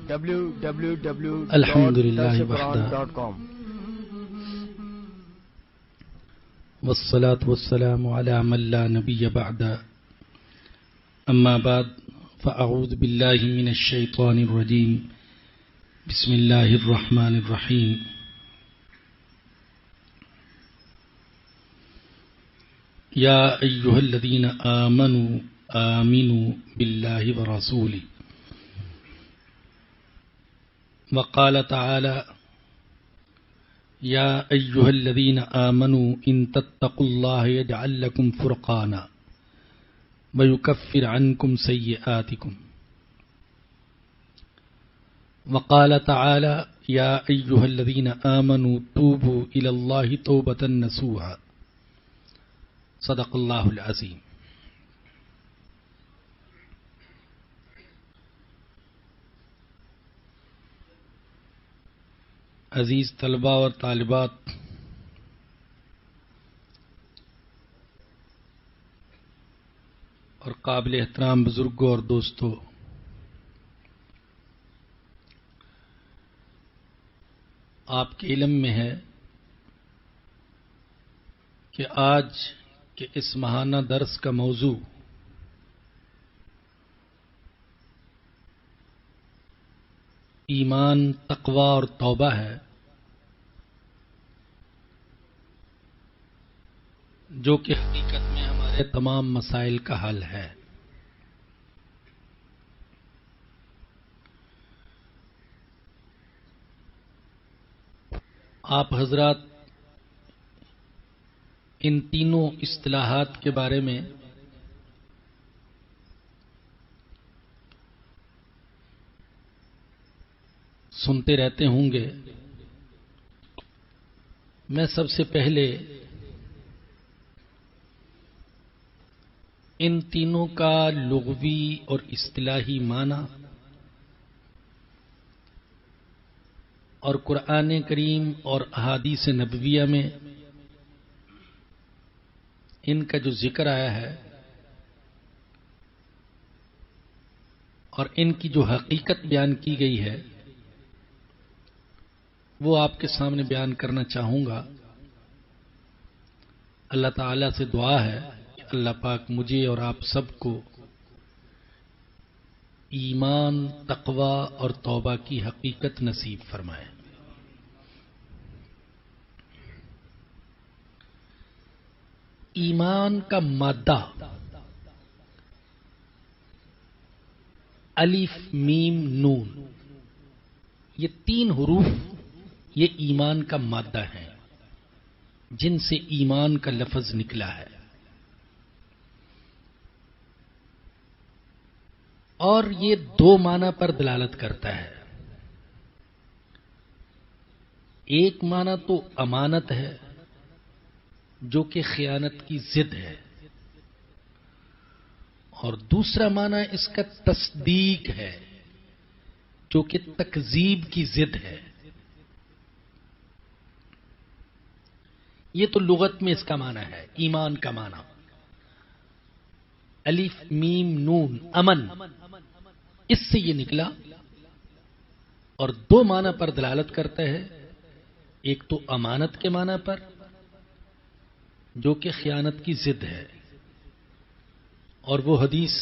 www.darsulquran.com. والصلاة والسلام على من لا نبي بعد. أما بعد فأعوذ بالله من الشيطان الرجيم. بسم الله الرحمن الرحيم. يا أيها الذين آمنوا آمنوا بالله ورسوله. وقال تعالى: يا أيها الذين آمنوا إن تتقوا الله يجعل لكم فرقانا ويكفر عنكم سيئاتكم. وقال تعالى: يا أيها الذين آمنوا توبوا إلى الله توبة نصوحا. صدق اللہ العظیم. عزیز طلباء اور طالبات، اور قابل احترام بزرگوں اور دوستوں، آپ کے علم میں ہے کہ آج کے اس ماہانہ درس کا موضوع ایمان، تقوی اور توبہ ہے، جو کہ حقیقت میں ہمارے تمام مسائل کا حل ہے. آپ حضرات ان تینوں اصطلاحات کے بارے میں سنتے رہتے ہوں گے. میں سب سے پہلے ان تینوں کا لغوی اور اصطلاحی معنی اور قرآن کریم اور احادیث نبویہ میں ان کا جو ذکر آیا ہے اور ان کی جو حقیقت بیان کی گئی ہے وہ آپ کے سامنے بیان کرنا چاہوں گا. اللہ تعالیٰ سے دعا ہے کہ اللہ پاک مجھے اور آپ سب کو ایمان، تقوی اور توبہ کی حقیقت نصیب فرمائے. ایمان کا مادہ الف میم نون، یہ تین حروف یہ ایمان کا مادہ ہے جن سے ایمان کا لفظ نکلا ہے. اور یہ دو معنی پر دلالت کرتا ہے. ایک معنی تو امانت ہے جو کہ خیانت کی ضد ہے، اور دوسرا معنی اس کا تصدیق ہے جو کہ تکذیب کی ضد ہے. یہ تو لغت میں اس کا معنی ہے. ایمان کا معنی الف میم نون امن، اس سے یہ نکلا اور دو معنی پر دلالت کرتا ہے. ایک تو امانت کے معنی پر جو کہ خیانت کی ضد ہے، اور وہ حدیث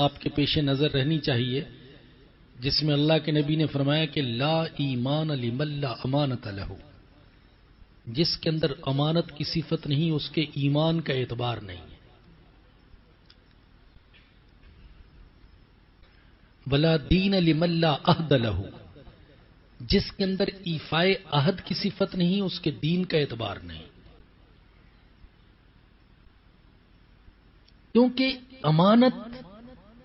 آپ کے پیش نظر رہنی چاہیے جس میں اللہ کے نبی نے فرمایا کہ لا ایمان لمن لا امانت لہ، جس کے اندر امانت کی صفت نہیں اس کے ایمان کا اعتبار نہیں. ولا دین لمن لا عہد لہ، جس کے اندر ایفائے عہد کی صفت نہیں اس کے دین کا اعتبار نہیں. کیونکہ امانت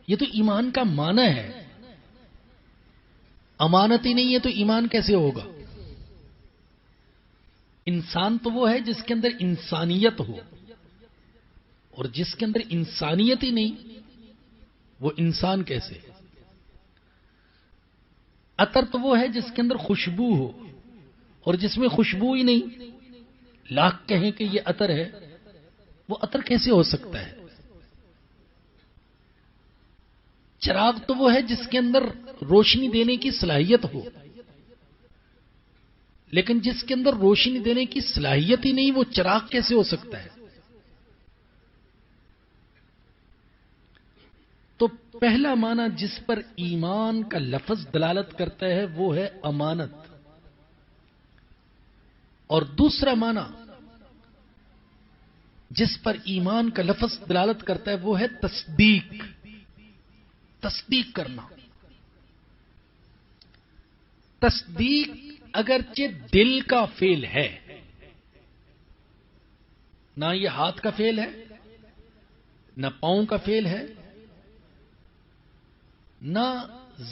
یہ تو ایمان کا معنی ہے. امانت ہی نہیں ہے تو ایمان کیسے ہوگا؟ انسان تو وہ ہے جس کے اندر انسانیت ہو، اور جس کے اندر انسانیت ہی نہیں وہ انسان کیسے؟ عطر تو وہ ہے جس کے اندر خوشبو ہو، اور جس میں خوشبو ہی نہیں، لاکھ کہیں کہ یہ عطر ہے، وہ عطر کیسے ہو سکتا ہے؟ چراغ تو وہ ہے جس کے اندر روشنی دینے کی صلاحیت ہو، لیکن جس کے اندر روشنی دینے کی صلاحیت ہی نہیں، وہ چراغ کیسے ہو سکتا ہے؟ تو پہلا معنی جس پر ایمان کا لفظ دلالت کرتا ہے وہ ہے امانت، اور دوسرا معنی جس پر ایمان کا لفظ دلالت کرتا ہے وہ ہے تصدیق، تصدیق کرنا۔ تصدیق اگرچہ دل کا فعل ہے، نہ یہ ہاتھ کا فعل ہے، نہ پاؤں کا فعل ہے، نہ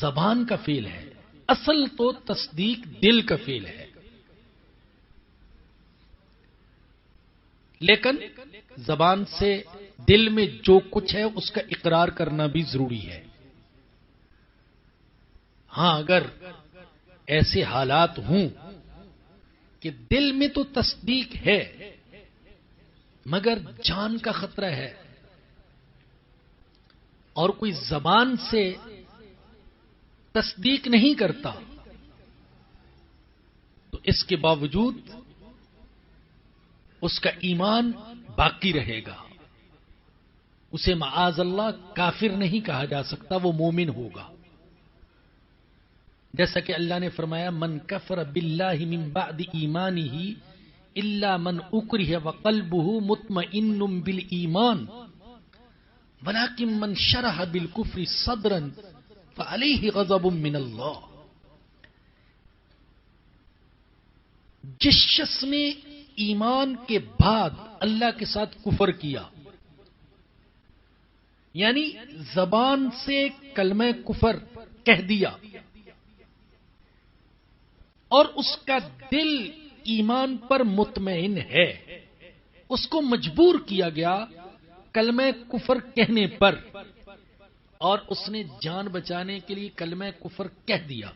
زبان کا فعل ہے، اصل تو تصدیق دل کا فعل ہے، لیکن زبان سے دل میں جو کچھ ہے اس کا اقرار کرنا بھی ضروری ہے۔ ہاں، اگر ایسے حالات ہوں کہ دل میں تو تصدیق ہے مگر جان کا خطرہ ہے اور کوئی زبان سے تصدیق نہیں کرتا، تو اس کے باوجود اس کا ایمان باقی رہے گا، اسے معاذ اللہ کافر نہیں کہا جا سکتا، وہ مومن ہوگا۔ جیسا کہ اللہ نے فرمایا من کفر باللہ من بعد ایمانہ الا من اکرہ وقلبہ مطمئن بالایمان ولکن من شرح بالکفر صدرا فعلیہ غضب من اللہ۔ جس شخص نے ایمان کے بعد اللہ کے ساتھ کفر کیا، یعنی زبان سے کلمہ کفر کہہ دیا اور اس کا دل ایمان پر مطمئن ہے، اس کو مجبور کیا گیا کلمہ کفر کہنے پر اور اس نے جان بچانے کے لیے کلمہ کفر کہہ دیا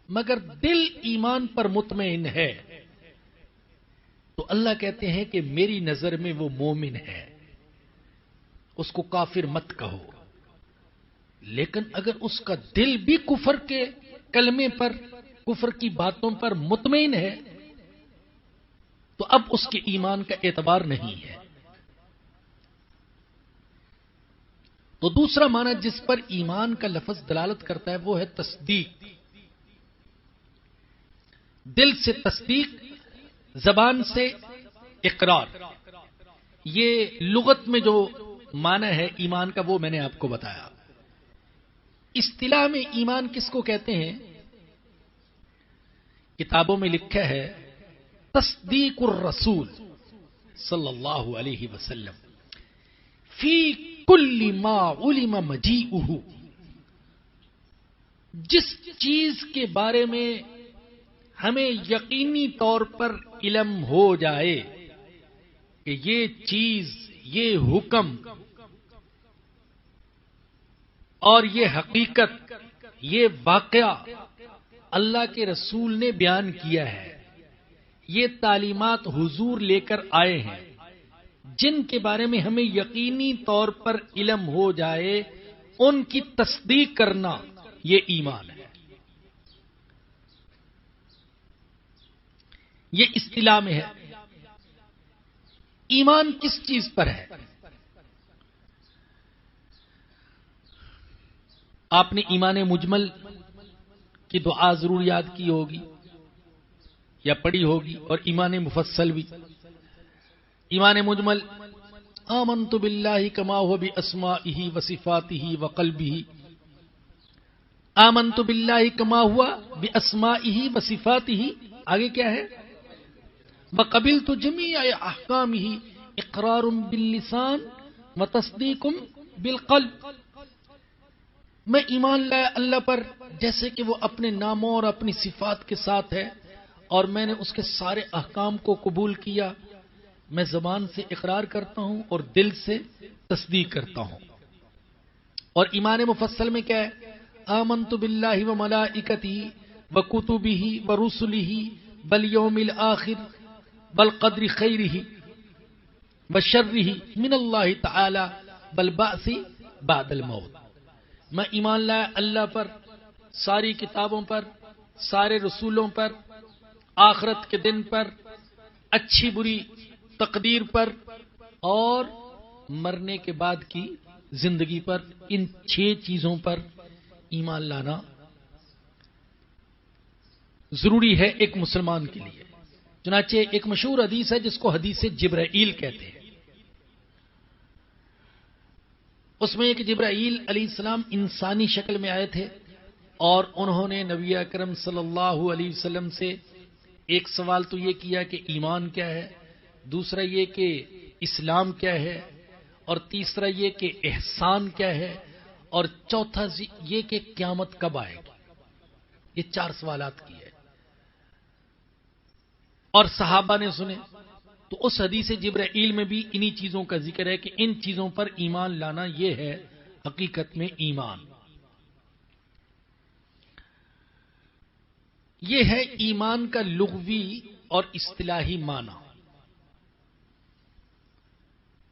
مگر دل ایمان پر مطمئن ہے، تو اللہ کہتے ہیں کہ میری نظر میں وہ مومن ہے، اس کو کافر مت کہو۔ لیکن اگر اس کا دل بھی کفر کے کلمے پر، کفر کی باتوں پر مطمئن ہے تو اب اس کے ایمان کا اعتبار نہیں ہے۔ تو دوسرا معنی جس پر ایمان کا لفظ دلالت کرتا ہے وہ ہے تصدیق، دل سے تصدیق، زبان سے اقرار۔ یہ لغت میں جو معنی ہے ایمان کا وہ میں نے آپ کو بتایا۔ اصطلاح میں ایمان کس کو کہتے ہیں؟ کتابوں میں لکھا ہے تصدیق الرسول صلی اللہ علیہ وسلم فی کل ما علم مجیئہ، جس چیز کے بارے میں ہمیں یقینی طور پر علم ہو جائے کہ یہ چیز، یہ حکم اور یہ حقیقت، یہ واقعہ اللہ کے رسول نے بیان کیا ہے، یہ تعلیمات حضور لے کر آئے ہیں، جن کے بارے میں ہمیں یقینی طور پر علم ہو جائے ان کی تصدیق کرنا، یہ ایمان ہے۔ یہ اصطلاح میں ہے۔ ایمان کس چیز پر ہے؟ آپ نے ایمان مجمل کی دعا ضرور یاد کی ہوگی یا پڑھی ہوگی، اور ایمان مفصل بھی۔ ایمان مجمل آمنت باللہ کما هو باسمائہ وصفاتہ وقلبہ، آمنت باللہ کما هو باسمائہ وصفاتہ، آگے کیا ہے؟ وقبلت جمیع احکامہ اقرار باللسان وتصدیق بالقلب، میں ایمان لایا اللہ پر جیسے کہ وہ اپنے ناموں اور اپنی صفات کے ساتھ ہے، اور میں نے اس کے سارے احکام کو قبول کیا، میں زبان سے اقرار کرتا ہوں اور دل سے تصدیق کرتا ہوں۔ اور ایمان مفصل میں کیا ہے؟ آمنت باللہ وملائکتہ وکتبہ ورسلہ والیوم الآخر والقدر خیرہ وشرہ من اللہ تعالی والبعث بعد الموت۔ میں ایمان لایا اللہ پر، ساری کتابوں پر، سارے رسولوں پر، آخرت کے دن پر، اچھی بری تقدیر پر، اور مرنے کے بعد کی زندگی پر. ان 6 چیزوں پر ایمان لانا ضروری ہے ایک مسلمان کے لیے. چنانچہ ایک مشہور حدیث ہے جس کو حدیث جبرائیل کہتے ہیں. اس میں ایک جبرائیل علیہ السلام انسانی شکل میں آئے تھے اور انہوں نے نبی اکرم صلی اللہ علیہ وسلم سے ایک سوال تو یہ کیا کہ ایمان کیا ہے، دوسرا یہ کہ اسلام کیا ہے، اور تیسرا یہ کہ احسان کیا ہے، اور چوتھا یہ کہ قیامت کب آئے گی. یہ 4 سوالات کیے اور صحابہ نے سنے. تو اس حدیث جبرائیل میں بھی انہی چیزوں کا ذکر ہے کہ ان چیزوں پر ایمان لانا یہ ہے حقیقت میں ایمان. یہ ہے ایمان کا لغوی اور اصطلاحی معنی.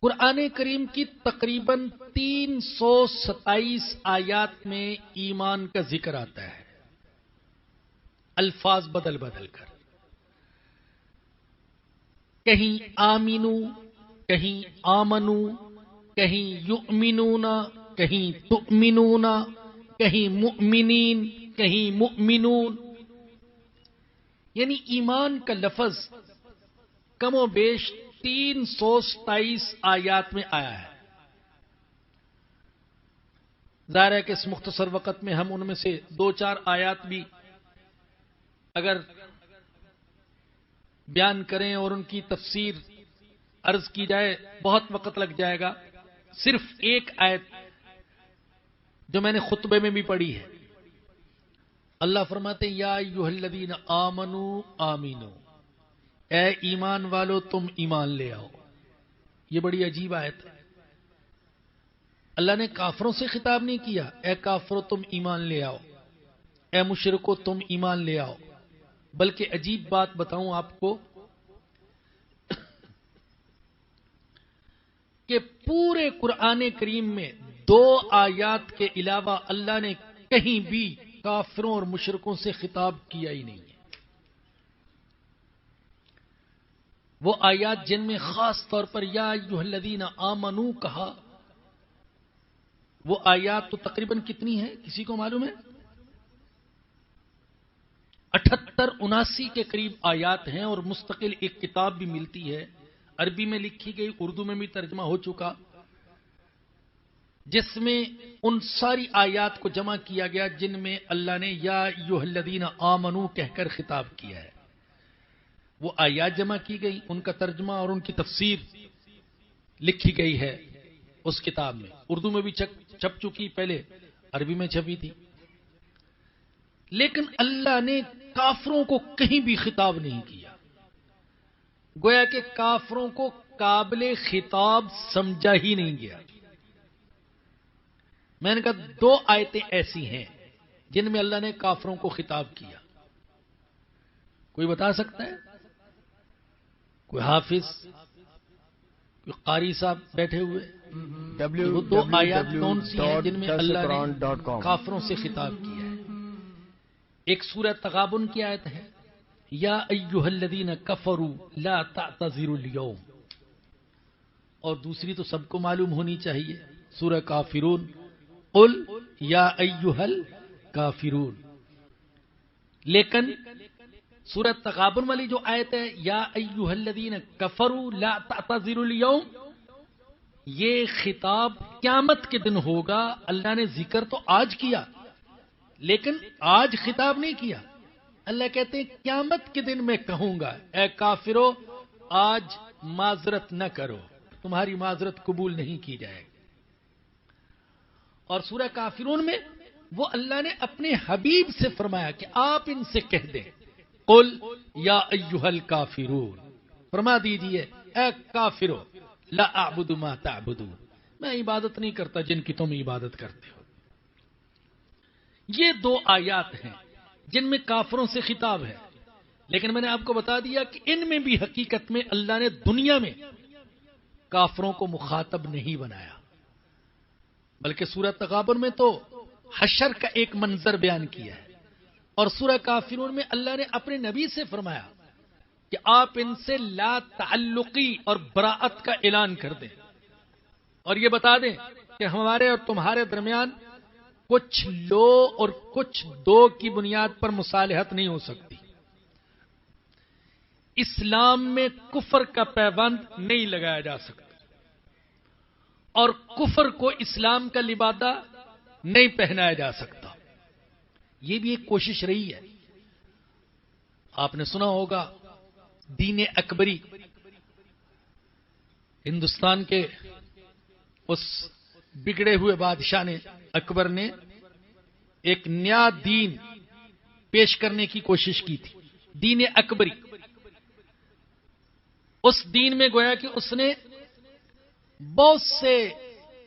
قرآن کریم کی تقریباً 327 آیات میں ایمان کا ذکر آتا ہے، الفاظ بدل بدل کر. کہیں آمینو، کہیں آمنو، کہیں یؤمنون، کہیں تؤمنون، کہیں مؤمنین، کہیں مؤمنون. یعنی ایمان کا لفظ کم و بیش 327 آیات میں آیا ہے. ظاہر ہے کہ اس مختصر وقت میں ہم ان میں سے 2-4 آیات بھی اگر بیان کریں اور ان کی تفسیر عرض کی جائے بہت وقت لگ جائے گا. صرف ایک آیت جو میں نے خطبے میں بھی پڑھی ہے، اللہ فرماتے ہیں یا ایھا الذین آمنوا آمینو، اے ایمان والو تم ایمان لے آؤ. یہ بڑی عجیب آیت ہے. اللہ نے کافروں سے خطاب نہیں کیا اے کافرو تم ایمان لے آؤ، اے مشرکو تم ایمان لے آؤ، بلکہ عجیب بات بتاؤں آپ کو کہ پورے قرآن کریم میں 2 آیات کے علاوہ اللہ نے کہیں بھی کافروں اور مشرکوں سے خطاب کیا ہی نہیں ہے. وہ آیات جن میں خاص طور پر یا ایھا الذین آمنو کہا، وہ آیات تو تقریباً کتنی ہیں کسی کو معلوم ہے؟ 78-79 کے قریب آیات ہیں، اور مستقل ایک کتاب بھی ملتی ہے، عربی میں لکھی گئی، اردو میں بھی ترجمہ ہو چکا، جس میں ان ساری آیات کو جمع کیا گیا جن میں اللہ نے یا ایھا الذین آمنو کہہ کر خطاب کیا ہے. وہ آیات جمع کی گئی، ان کا ترجمہ اور ان کی تفسیر لکھی گئی ہے اس کتاب میں. اردو میں بھی چھپ چکی، پہلے عربی میں چھپی تھی. لیکن اللہ نے کافروں کو کہیں بھی خطاب نہیں کیا، گویا کہ کافروں کو قابل خطاب سمجھا ہی نہیں گیا. میں نے کہا 2 آیتیں ایسی ہیں جن میں اللہ نے کافروں کو خطاب کیا. کوئی بتا سکتا ہے؟ کوئی حافظ، کوئی قاری صاحب بیٹھے ہوئے؟ وہ 2 آیات کون سی ہیں جن میں اللہ نے کافروں سے خطاب کیا ہے؟ ایک سورہ تغابن کی آیت ہے یا ایھا الذین کفروا لا تعتذروا اليوم، اور دوسری تو سب کو معلوم ہونی چاہیے، سورہ کافرون قل یا ایھا الکافرون. لیکن سورہ تغابن والی جو آیت ہے یا ایھا الذین کفروا لا تعتذروا اليوم، یہ خطاب قیامت کے دن ہوگا. اللہ نے ذکر تو آج کیا لیکن آج خطاب نہیں کیا. اللہ کہتے ہیں قیامت کے دن میں کہوں گا اے کافرو آج معذرت نہ کرو، تمہاری معذرت قبول نہیں کی جائے گی. اور سورہ کافرون میں وہ اللہ نے اپنے حبیب سے فرمایا کہ آپ ان سے کہہ دیں قل یا ایھا الکافرون، فرما دیجئے اے کافرو لا اعبد ما تعبدون، میں عبادت نہیں کرتا جن کی تم عبادت کرتے ہو. یہ 2 آیات ہیں جن میں کافروں سے خطاب ہے. لیکن میں نے آپ کو بتا دیا کہ ان میں بھی حقیقت میں اللہ نے دنیا میں کافروں کو مخاطب نہیں بنایا، بلکہ سورہ تغابن میں تو حشر کا ایک منظر بیان کیا ہے، اور سورہ کافرون میں اللہ نے اپنے نبی سے فرمایا کہ آپ ان سے لا تعلقی اور براءت کا اعلان کر دیں، اور یہ بتا دیں کہ ہمارے اور تمہارے درمیان کچھ لو اور کچھ دو کی بنیاد پر مصالحت نہیں ہو سکتی۔ اسلام میں کفر کا پیبند نہیں لگایا جا سکتا، اور کفر کو اسلام کا لبادہ نہیں پہنایا جا سکتا۔ یہ بھی ایک کوشش رہی ہے۔ آپ نے سنا ہوگا دین اکبری، ہندوستان کے اس بگڑے ہوئے بادشاہ نے، اکبر نے ایک نیا دین پیش کرنے کی کوشش کی تھی، دین اکبری۔ اس دین میں گویا کہ اس نے بہت سے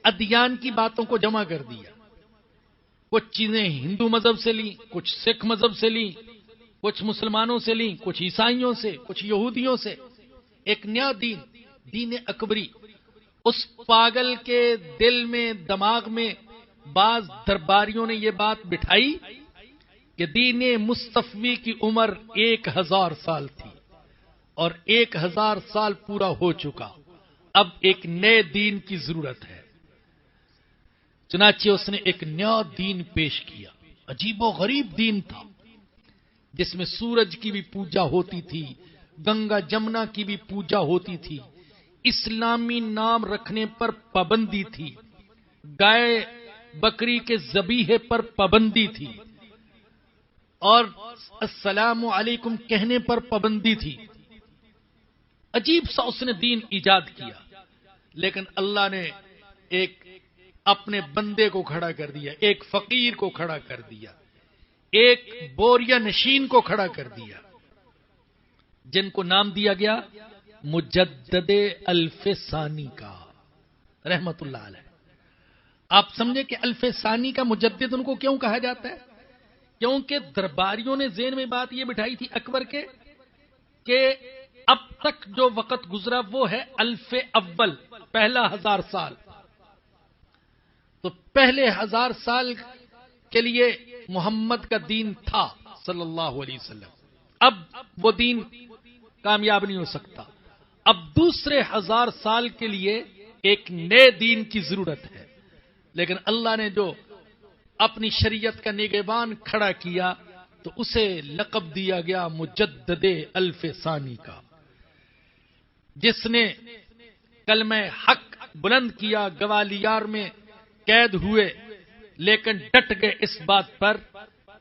ادیان کی باتوں کو جمع کر دیا۔ کچھ چیزیں ہندو مذہب سے لیں، کچھ سکھ مذہب سے لیں، کچھ مسلمانوں سے لیں، کچھ عیسائیوں سے، کچھ یہودیوں سے، ایک نیا دین، دین اکبری۔ اس پاگل کے دل میں، دماغ میں بعض درباریوں نے یہ بات بٹھائی کہ دین مصطفی کی عمر 1000 سال تھی، اور 1000 سال پورا ہو چکا، اب ایک نئے دین کی ضرورت ہے۔ چنانچہ اس نے ایک نیا دین پیش کیا، عجیب و غریب دین تھا، جس میں سورج کی بھی پوجا ہوتی تھی، گنگا جمنا کی بھی پوجا ہوتی تھی، اسلامی نام رکھنے پر پابندی تھی، گائے بکری کے ذبیحے پر پابندی تھی، اور السلام علیکم کہنے پر پابندی تھی۔ عجیب سا اس نے دین ایجاد کیا، لیکن اللہ نے ایک اپنے بندے کو کھڑا کر دیا، ایک فقیر کو کھڑا کر دیا، ایک بوریا نشین کو کھڑا کر دیا، جن کو نام دیا گیا مجدد الف ثانی کا، رحمت اللہ علیہ۔ آپ سمجھیں کہ الف ثانی کا مجدد ان کو کیوں کہا جاتا ہے؟ کیونکہ درباریوں نے ذہن میں بات یہ بٹھائی تھی اکبر کے کہ اب تک جو وقت گزرا وہ ہے الف اول، پہلا 1000 سال، تو پہلے 1000 سال کے لیے محمد کا دین تھا صلی اللہ علیہ وسلم، اب وہ دین کامیاب نہیں ہو سکتا، اب دوسرے 1000 سال کے لیے ایک نئے دین کی ضرورت ہے۔ لیکن اللہ نے جو اپنی شریعت کا نگہبان کھڑا کیا تو اسے لقب دیا گیا مجدد الف ثانی کا۔ جس نے کلمہ حق بلند کیا، گوالیار میں قید ہوئے، لیکن ڈٹ گئے اس بات پر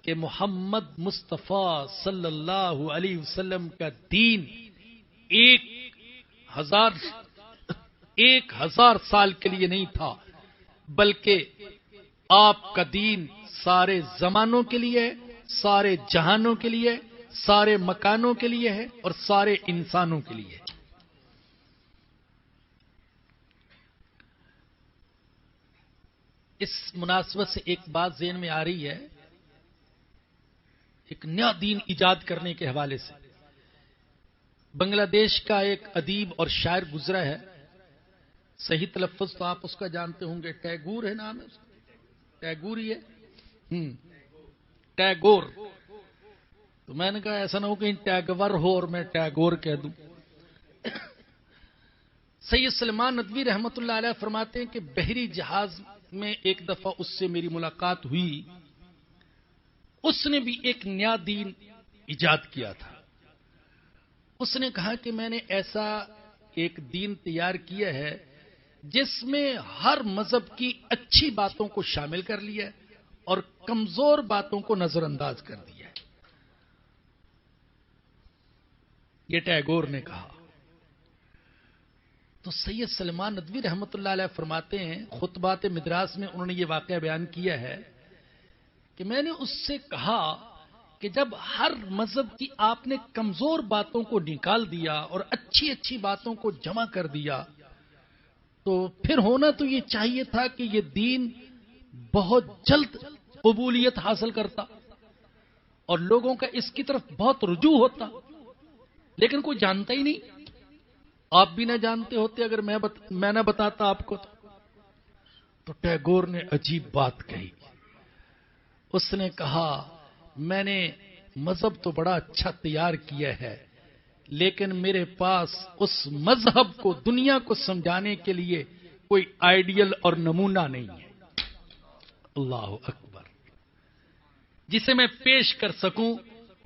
کہ محمد مصطفیٰ صلی اللہ علیہ وسلم کا دین 1000 سال کے لیے نہیں تھا، بلکہ آپ کا دین سارے زمانوں کے لیے، سارے جہانوں کے لیے، سارے مکانوں کے لیے ہے، اور سارے انسانوں کے لیے ہے۔ اس مناسبت سے ایک بات ذہن میں آ رہی ہے، ایک نیا دین ایجاد کرنے کے حوالے سے۔ بنگلہ دیش کا ایک ادیب اور شاعر گزرا ہے، صحیح تلفظ تو آپ اس کا جانتے ہوں گے، ٹیگور ہے نام ہے اس کا، ٹیگور ہی ہے، ٹیگور۔ تو میں نے کہا ایسا نہ ہو کہ ٹیگور ہو اور میں ٹیگور کہہ دوں۔ سید سلیمان ندوی رحمت اللہ علیہ فرماتے ہیں کہ بحری جہاز میں ایک دفعہ اس سے میری ملاقات ہوئی، اس نے بھی ایک نیا دین ایجاد کیا تھا۔ اس نے کہا کہ میں نے ایسا ایک دین تیار کیا ہے جس میں ہر مذہب کی اچھی باتوں کو شامل کر لیا ہے اور کمزور باتوں کو نظر انداز کر دیا ہے۔ یہ ٹیگور نے کہا۔ تو سید سلیمان ندوی رحمت اللہ علیہ فرماتے ہیں، خطبات مدراس میں انہوں نے یہ واقعہ بیان کیا ہے کہ میں نے اس سے کہا کہ جب ہر مذہب کی آپ نے کمزور باتوں کو نکال دیا اور اچھی اچھی باتوں کو جمع کر دیا، تو پھر ہونا تو یہ چاہیے تھا کہ یہ دین بہت جلد قبولیت حاصل کرتا اور لوگوں کا اس کی طرف بہت رجوع ہوتا، لیکن کوئی جانتا ہی نہیں۔ آپ بھی نہ جانتے ہوتے اگر میں نہ بتاتا آپ کو تو ٹیگور نے عجیب بات کہی، اس نے کہا میں نے مذہب تو بڑا اچھا تیار کیا ہے، لیکن میرے پاس اس مذہب کو دنیا کو سمجھانے کے لیے کوئی آئیڈیل اور نمونہ نہیں ہے۔ اللہ اکبر، جسے میں پیش کر سکوں،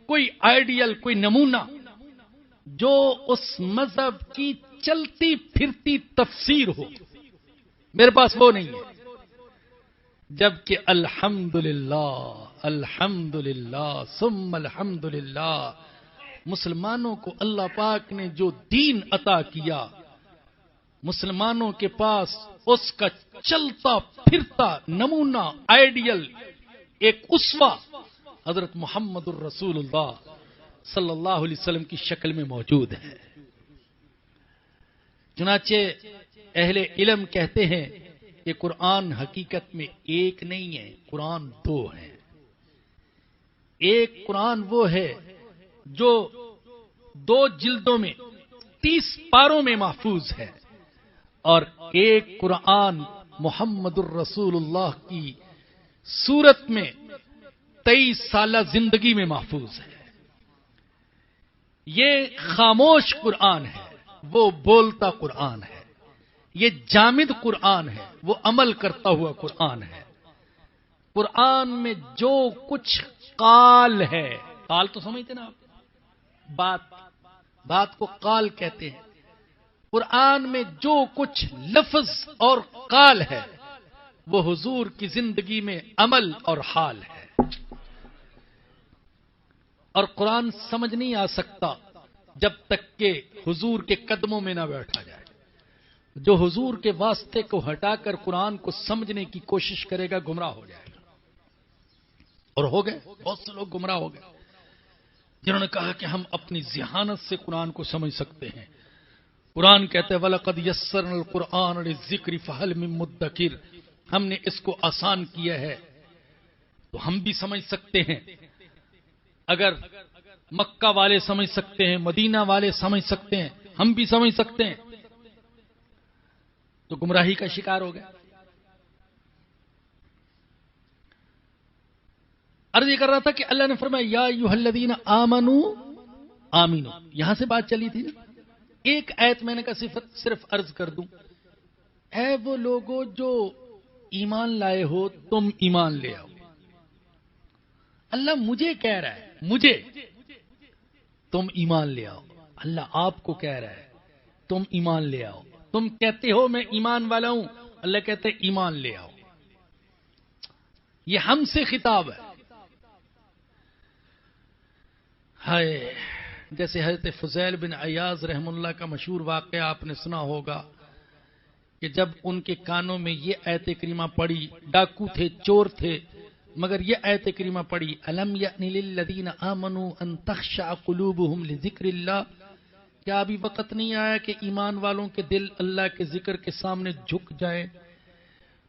کوئی آئیڈیل، کوئی نمونہ جو اس مذہب کی چلتی پھرتی تفسیر ہو، میرے پاس وہ نہیں ہے۔ جبکہ الحمدللہ الحمدللہ ثم الحمدللہ، مسلمانوں کو اللہ پاک نے جو دین عطا کیا، مسلمانوں کے پاس اس کا چلتا پھرتا نمونہ، آئیڈیل، ایک اسوہ حضرت محمد الرسول اللہ صلی اللہ علیہ وسلم کی شکل میں موجود ہے۔ چنانچہ اہل علم کہتے ہیں کہ قرآن حقیقت میں ایک نہیں ہے، قرآن دو ہے۔ ایک قرآن وہ ہے جو 2 جلدوں میں 30 پاروں میں محفوظ ہے، اور ایک قرآن محمد الرسول اللہ کی صورت میں 23 سالہ زندگی میں محفوظ ہے۔ یہ خاموش قرآن ہے، وہ بولتا قرآن ہے۔ یہ جامد قرآن ہے، وہ عمل کرتا ہوا قرآن ہے۔ قرآن میں جو کچھ قال ہے، قال تو سمجھتے نا آپ، بات کو قال کہتے ہیں۔ قرآن میں جو کچھ لفظ اور قال ہے وہ حضور کی زندگی میں عمل اور حال ہے۔ اور قرآن سمجھ نہیں آ سکتا جب تک کہ حضور کے قدموں میں نہ بیٹھا جائے۔ جو حضور کے واسطے کو ہٹا کر قرآن کو سمجھنے کی کوشش کرے گا گمراہ ہو جائے گا، اور ہو گئے، بہت سے لوگ گمراہ ہو گئے جنہوں نے کہا کہ ہم اپنی ذہانت سے قرآن کو سمجھ سکتے ہیں۔ قرآن کہتے ہیں وَلَقَدْ يَسَّرْنَا الْقُرْآنَ لِلذِّكْرِ فَهَلْ مِن مُدَّكِرٍ، ہم نے اس کو آسان کیا ہے تو ہم بھی سمجھ سکتے ہیں۔ اگر مکہ والے سمجھ سکتے ہیں، مدینہ والے سمجھ سکتے ہیں، ہم بھی سمجھ سکتے ہیں، تو گمراہی کا شکار ہو گیا۔ عرض یہ کر رہا تھا کہ اللہ نے فرمایا یا ایھا الذین آمنوا آمینوا، یہاں سے بات چلی تھی نا۔ ایک آیت میں نے کہا صرف عرض کر دوں، اے وہ لوگوں جو ایمان لائے ہو تم ایمان لے آؤ۔ اللہ مجھے کہہ رہا ہے، مجھے، تم ایمان لے آؤ۔ اللہ آپ کو کہہ رہا ہے تم ایمان لے آؤ۔ تم کہتے ہو میں ایمان والا ہوں، اللہ کہتے ہیں ایمان لے آؤ۔ یہ ہم سے خطاب ہے۔ ہائے، جیسے حضرت فضیل بن عیاض رحم اللہ کا مشہور واقعہ آپ نے سنا ہوگا کہ جب ان کے کانوں میں یہ آیت کریمہ پڑی، ڈاکو تھے، چور تھے، مگر یہ آیت کریمہ پڑی الم یأن للذین آمنوا ان تخشع قلوبهم لذکر اللہ، کیا ابھی وقت نہیں آیا کہ ایمان والوں کے دل اللہ کے ذکر کے سامنے جھک جائے؟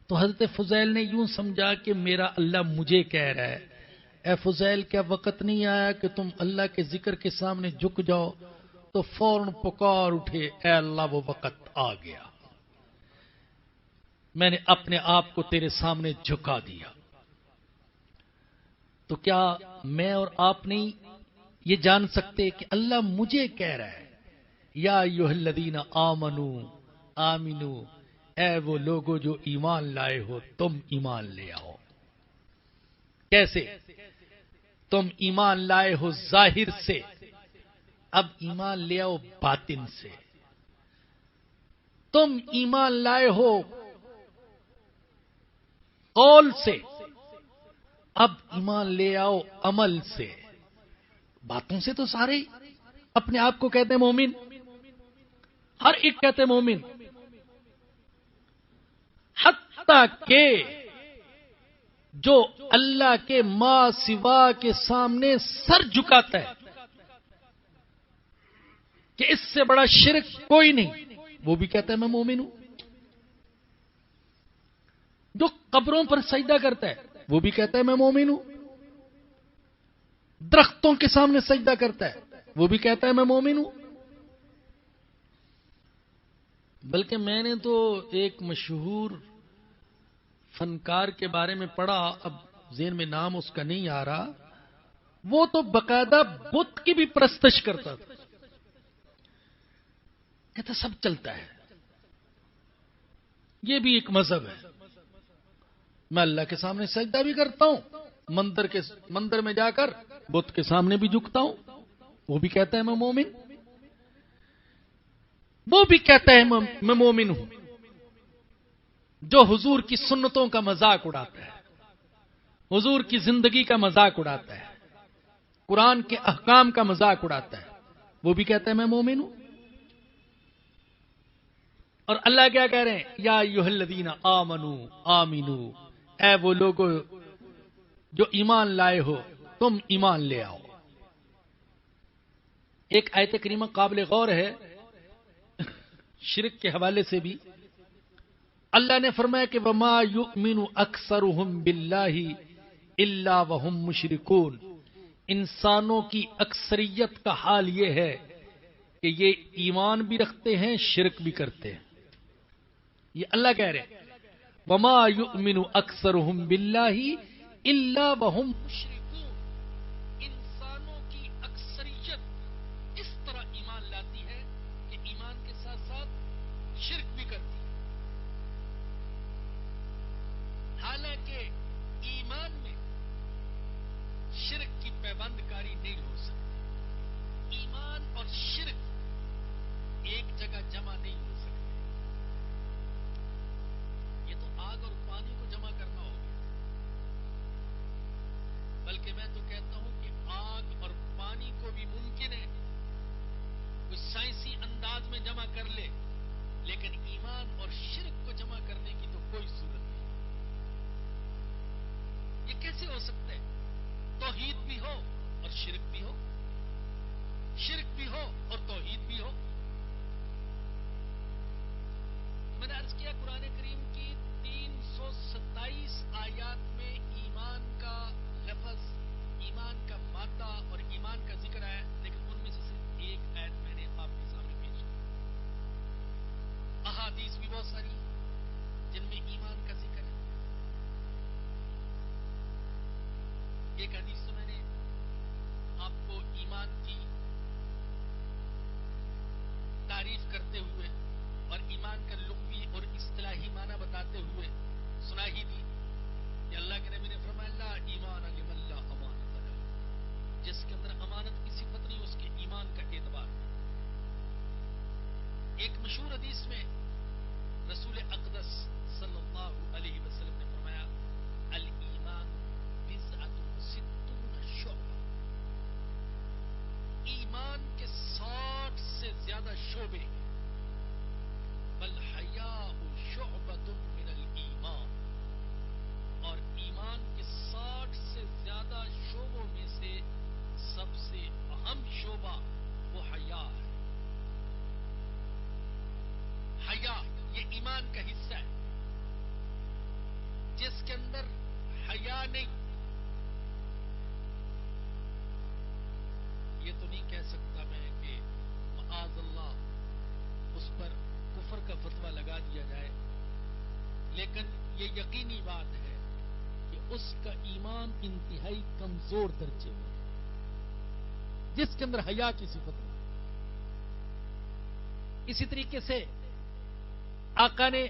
تو حضرت فضیل نے یوں سمجھا کہ میرا اللہ مجھے کہہ رہا ہے، اے فضیل کیا وقت نہیں آیا کہ تم اللہ کے ذکر کے سامنے جھک جاؤ؟ تو فوراً پکار اٹھے، اے اللہ وہ وقت آ گیا، میں نے اپنے آپ کو تیرے سامنے جھکا دیا۔ تو کیا میں اور آپ نہیں یہ جان سکتے کہ اللہ مجھے کہہ رہا ہے یا ایھا الذین آمنوا آمنوا، اے وہ لوگوں جو ایمان لائے ہو تم ایمان لے آؤ۔ کیسے؟ تم ایمان لائے ہو ظاہر سے، اب ایمان لے آؤ باطن سے۔ تم ایمان لائے ہو قول سے، اب ایمان لے آؤ عمل سے۔ باتوں سے تو سارے اپنے آپ کو کہتے ہیں مومن، ہر ایک کہتے ہیں مومن، حتیٰ کہ جو اللہ کے ماں سوا کے سامنے سر جھکاتا ہے کہ اس سے بڑا شرک کوئی نہیں، وہ بھی کہتا ہے میں مومن ہوں۔ جو قبروں پر سجدہ کرتا ہے وہ بھی کہتا ہے میں مومن ہوں۔ درختوں کے سامنے سجدہ کرتا ہے وہ بھی کہتا ہے میں مومن ہوں۔ بلکہ میں نے تو ایک مشہور فنکار کے بارے میں پڑھا، اب ذہن میں نام اس کا نہیں آ رہا، وہ تو باقاعدہ بت کی بھی پرستش کرتا تھا. کہتا سب چلتا ہے، یہ بھی ایک مذہب ہے. میں اللہ کے سامنے سجدہ بھی کرتا ہوں، مندر میں جا کر بت کے سامنے بھی جھکتا ہوں. وہ بھی کہتا ہے میں مومن، وہ بھی کہتا ہے میں مومن ہوں. جو حضور کی سنتوں کا مذاق اڑاتا ہے، حضور کی زندگی کا مذاق اڑاتا ہے، قرآن کے احکام کا مذاق اڑاتا ہے، وہ بھی کہتا ہے میں مومن ہوں. اور اللہ کیا کہہ رہے ہیں؟ یا ایھا الذین آمنو آمنو، اے وہ لوگوں جو ایمان لائے ہو تم ایمان لے آؤ. ایک آیت کریمہ قابل غور ہے شرک کے حوالے سے بھی. اللہ نے فرمایا کہ وما یؤمن اکثرهم باللہ الا وهم مشرکون. انسانوں کی اکثریت کا حال یہ ہے کہ یہ ایمان بھی رکھتے ہیں، شرک بھی کرتے ہیں. یہ اللہ کہہ رہے ہیں وما یؤمن اکثرهم باللہ الا وهم مشرکون. انسانوں کی اکثریت اس طرح ایمان لاتی ہے کہ ایمان کے ساتھ ساتھ شرک بھی کرتی ہے. حالانکہ ایمان میں شرک کی پیوند کاری نہیں ہو سکتی. ایمان اور شرک ایک جگہ جمع نہیں ہو سکتے. یہ تو آگ اور پانی کو جمع کرنا ہوگا. بلکہ میں تو کہتا ہوں کہ آگ اور پانی کو بھی ممکن ہے کوئی سائنسی انداز میں جمع کر لے، لیکن ایمان اور شرک کو جمع کرنے کی تو کوئی صورت نہیں. یہ کیسے ہو سکتا ہے؟ توحید بھی ہو اور شرک بھی ہو، شرک بھی ہو اور توحید بھی ہو. میں نے عرض کیا قرآن کریم کی 327 آیات میں ایمان کا لفظ، ایمان کا مادہ اور ایمان کا ذکر ہے، لیکن ان میں سے صرف ایک آیت میں نے آپ کے سامنے پیش کی. احادیث بھی بہت ساری جن میں ایمان کا ذکر ہے. ایک حدیث تو میں نے آپ کو ایمان کی تعریف کرتے ہوئے اور ایمان کا لغوی اور اصطلاحی معنی بتاتے ہوئے سنا ہی دی کہ اللہ کے نبی نے فرمایا لا ایمان لمن لا امانت له. جس کے اندر امانت کی صفت نہیں اس کے ایمان کا اعتبار. ایک مشہور حدیث میں رسول اقدس صلی اللہ علیہ وسلم نے فرمایا الایمان بضعۃ وستون شعبہ. ایمان کے 60 سے زیادہ شعبے، والحیاء شعبۃ من الایمان. اور ایمان کے 60 سے زیادہ شعبوں میں سے سب سے اہم شعبہ وہ حیا ہے. حیا یہ ایمان کا حصہ ہے. جس کے اندر حیا نہیں، یہ تو نہیں کہہ سکتا میں کہ معاذ اللہ اس پر کفر کا فتویٰ لگا دیا جائے، لیکن یہ یقینی بات ہے کہ اس کا ایمان انتہائی کمزور درجے میں جس کے اندر حیا کی صفت نہیں. اسی طریقے سے آقا نے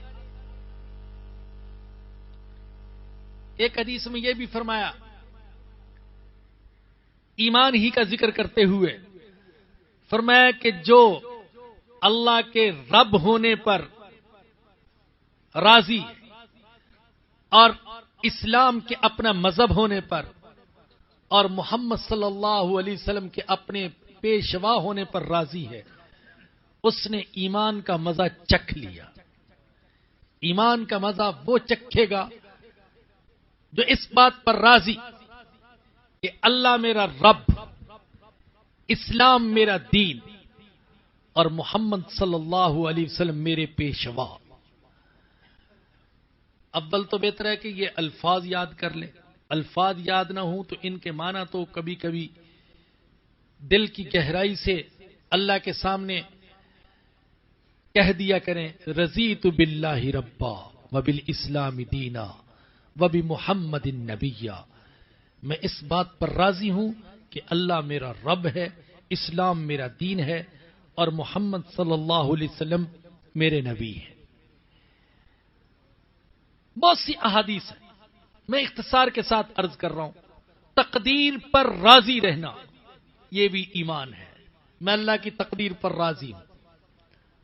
ایک حدیث میں یہ بھی فرمایا ایمان ہی کا ذکر کرتے ہوئے، فرمایا کہ جو اللہ کے رب ہونے پر راضی اور اسلام کے اپنا مذہب ہونے پر اور محمد صلی اللہ علیہ وسلم کے اپنے پیشوا ہونے پر راضی ہے، اس نے ایمان کا مزہ چکھ لیا. ایمان کا مزہ وہ چکھے گا جو اس بات پر راضی کہ اللہ میرا رب، اسلام میرا دین اور محمد صلی اللہ علیہ وسلم میرے پیشوا. اول تو بہتر ہے کہ یہ الفاظ یاد کر لیں. الفاظ یاد نہ ہوں تو ان کے معنی تو کبھی کبھی دل کی گہرائی سے اللہ کے سامنے کہہ دیا کریں رضیت باللہ ربا وبالاسلام دینا وبمحمد نبیا، میں اس بات پر راضی ہوں کہ اللہ میرا رب ہے، اسلام میرا دین ہے، اور محمد صلی اللہ علیہ وسلم میرے نبی ہیں۔ بہت سی احادیث ہیں، میں اختصار کے ساتھ عرض کر رہا ہوں۔ تقدیر پر راضی رہنا یہ بھی ایمان ہے۔ میں اللہ کی تقدیر پر راضی ہوں،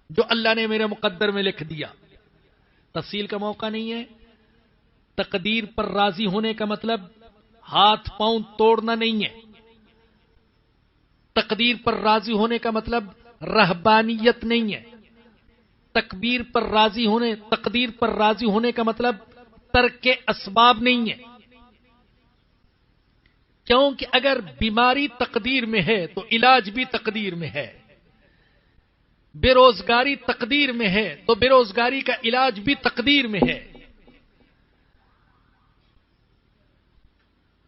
جو اللہ نے میرے مقدر میں لکھ دیا۔ تفصیل کا موقع نہیں ہے۔ تقدیر پر راضی ہونے کا مطلب ہاتھ پاؤں توڑنا نہیں ہے۔ تقدیر پر راضی ہونے کا مطلب رہبانیت نہیں ہے۔ تقدیر پر راضی ہونے کا مطلب ترک اسباب نہیں ہے، کیونکہ اگر بیماری تقدیر میں ہے تو علاج بھی تقدیر میں ہے، بے روزگاری تقدیر میں ہے تو بے روزگاری کا علاج بھی تقدیر میں ہے۔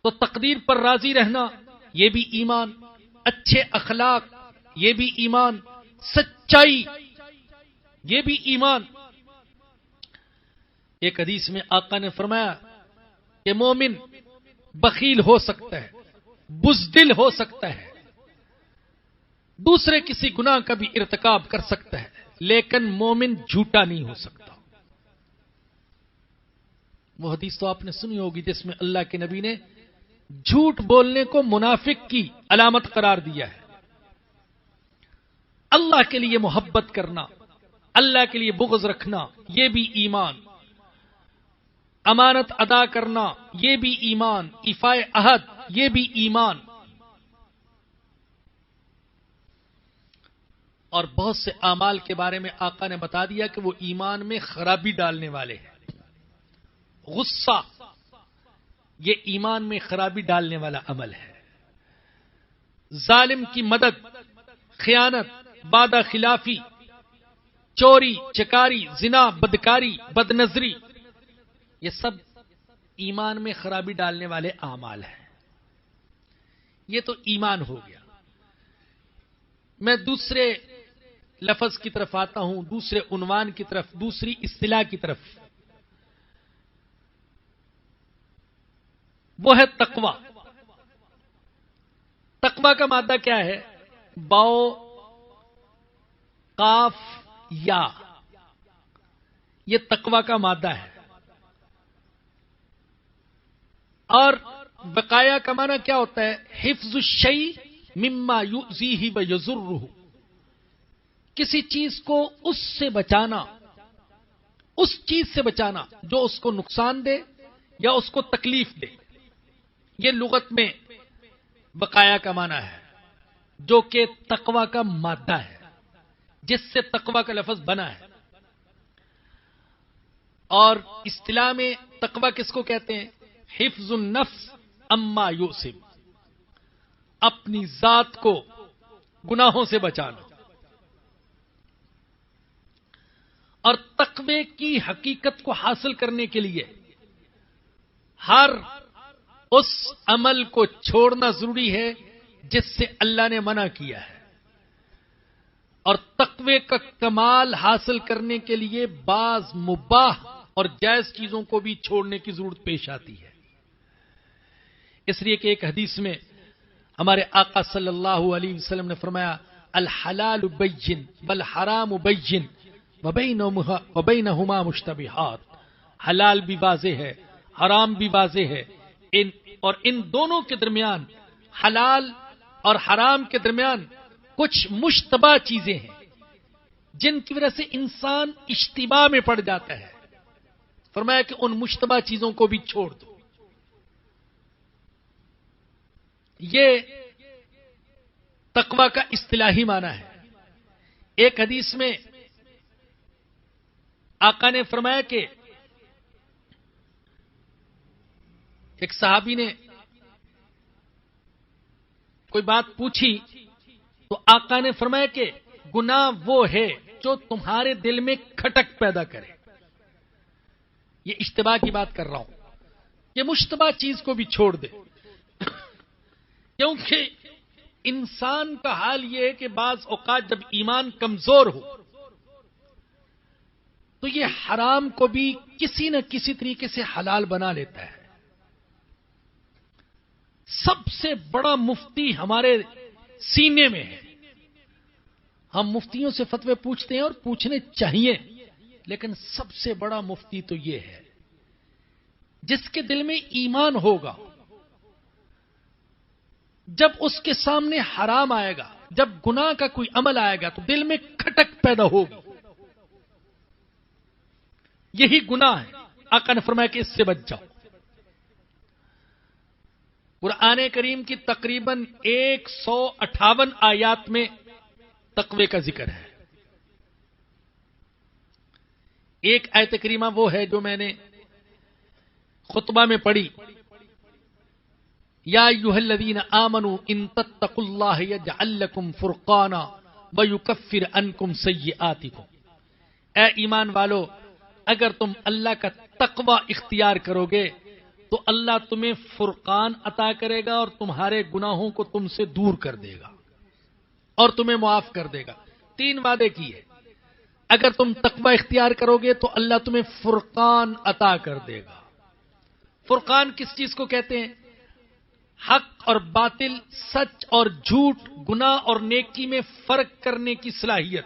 تو تقدیر پر راضی رہنا یہ بھی ایمان، اچھے اخلاق یہ بھی ایمان، سچائی یہ بھی ایمان۔ ایک حدیث میں آقا نے فرمایا کہ مومن بخیل ہو سکتا ہے، بزدل ہو سکتا ہے، دوسرے کسی گناہ کا بھی ارتکاب کر سکتا ہے، لیکن مومن جھوٹا نہیں ہو سکتا۔ وہ حدیث تو آپ نے سنی ہوگی جس میں اللہ کے نبی نے جھوٹ بولنے کو منافق کی علامت قرار دیا ہے۔ اللہ کے لیے محبت کرنا، اللہ کے لیے بغض رکھنا یہ بھی ایمان، امانت ادا کرنا یہ بھی ایمان، ایفاء عہد یہ بھی ایمان، اور بہت سے اعمال کے بارے میں آقا نے بتا دیا کہ وہ ایمان میں خرابی ڈالنے والے ہیں۔ غصہ یہ ایمان میں خرابی ڈالنے والا عمل ہے۔ ظالم کی مدد، خیانت، وعدہ خلافی، چوری، چکاری، زنا، بدکاری، بدنظری یہ سب ایمان میں خرابی ڈالنے والے اعمال ہیں۔ یہ تو ایمان ہو گیا۔ میں دوسرے لفظ کی طرف آتا ہوں، دوسرے عنوان کی طرف، دوسری اصطلاح کی طرف، وہ ہے تقوی۔ تقوی کا مادہ کیا ہے؟ باؤ قاف یا، یہ تقوی کا مادہ ہے۔ اور وقایا کا معنی کیا ہوتا ہے؟ حفظ الشیء مما یؤذیہ ویضرہ، کسی چیز کو اس سے بچانا، اس چیز سے بچانا جو اس کو نقصان دے یا اس کو تکلیف دے، یہ لغت میں وقایا کا معنی ہے، جو کہ تقوی کا مادہ ہے، جس سے تقوی کا لفظ بنا ہے۔ اور اصطلاح میں تقوی کس کو کہتے ہیں؟ حفظ النفس اما یؤسم، اپنی ذات کو گناہوں سے بچانا۔ اور تقوی کی حقیقت کو حاصل کرنے کے لیے ہر اس عمل کو چھوڑنا ضروری ہے جس سے اللہ نے منع کیا ہے، اور تقوی کا کمال حاصل کرنے کے لیے بعض مباح اور جائز چیزوں کو بھی چھوڑنے کی ضرورت پیش آتی ہے۔ اس لیے کہ ایک حدیث میں ہمارے آقا صلی اللہ علیہ وسلم نے فرمایا، الحلال بین والحرام بین وبینہما مشتبہات، حلال بھی واضح ہے، حرام بھی واضح ہے، اور ان دونوں کے درمیان، حلال اور حرام کے درمیان کچھ مشتبہ چیزیں ہیں جن کی وجہ سے انسان اشتباہ میں پڑ جاتا ہے۔ فرمایا کہ ان مشتبہ چیزوں کو بھی چھوڑ دو۔ یہ تقوی کا اصطلاحی معنی ہے۔ ایک حدیث میں آقا نے فرمایا کہ ایک صحابی نے کوئی بات پوچھی تو آقا نے فرمایا کہ گناہ وہ ہے جو تمہارے دل میں کھٹک پیدا کرے۔ یہ اشتباہ کی بات کر رہا ہوں، یہ مشتبہ چیز کو بھی چھوڑ دے، کیونکہ انسان کا حال یہ ہے کہ بعض اوقات جب ایمان کمزور ہو تو یہ حرام کو بھی کسی نہ کسی طریقے سے حلال بنا لیتا ہے۔ سب سے بڑا مفتی ہمارے سینے میں ہے۔ ہم مفتیوں سے فتوے پوچھتے ہیں اور پوچھنے چاہیے، لیکن سب سے بڑا مفتی تو یہ ہے جس کے دل میں ایمان ہوگا، جب اس کے سامنے حرام آئے گا، جب گناہ کا کوئی عمل آئے گا تو دل میں کھٹک پیدا ہوگی، یہی گناہ ہے، آقا نے فرمایا کہ اس سے بچ جاؤ۔ قرآن کریم کی تقریباً 158 آیات میں تقوی کا ذکر ہے۔ ایک آیت کریمہ وہ ہے جو میں نے خطبہ میں پڑھی، یا ایھا الذین آمنوا ان تتقوا اللہ یجعل لکم فرقانا ویکفر عنکم سیئاتکم۔ اے ایمان والو، اگر تم اللہ کا تقوی اختیار کرو گے تو اللہ تمہیں فرقان عطا کرے گا اور تمہارے گناہوں کو تم سے دور کر دے گا اور تمہیں معاف کر دے گا۔ 3 وعدے کیے، اگر تم تقوی اختیار کرو گے تو اللہ تمہیں فرقان عطا کر دے گا۔ فرقان کس چیز کو کہتے ہیں؟ حق اور باطل، سچ اور جھوٹ، گناہ اور نیکی میں فرق کرنے کی صلاحیت۔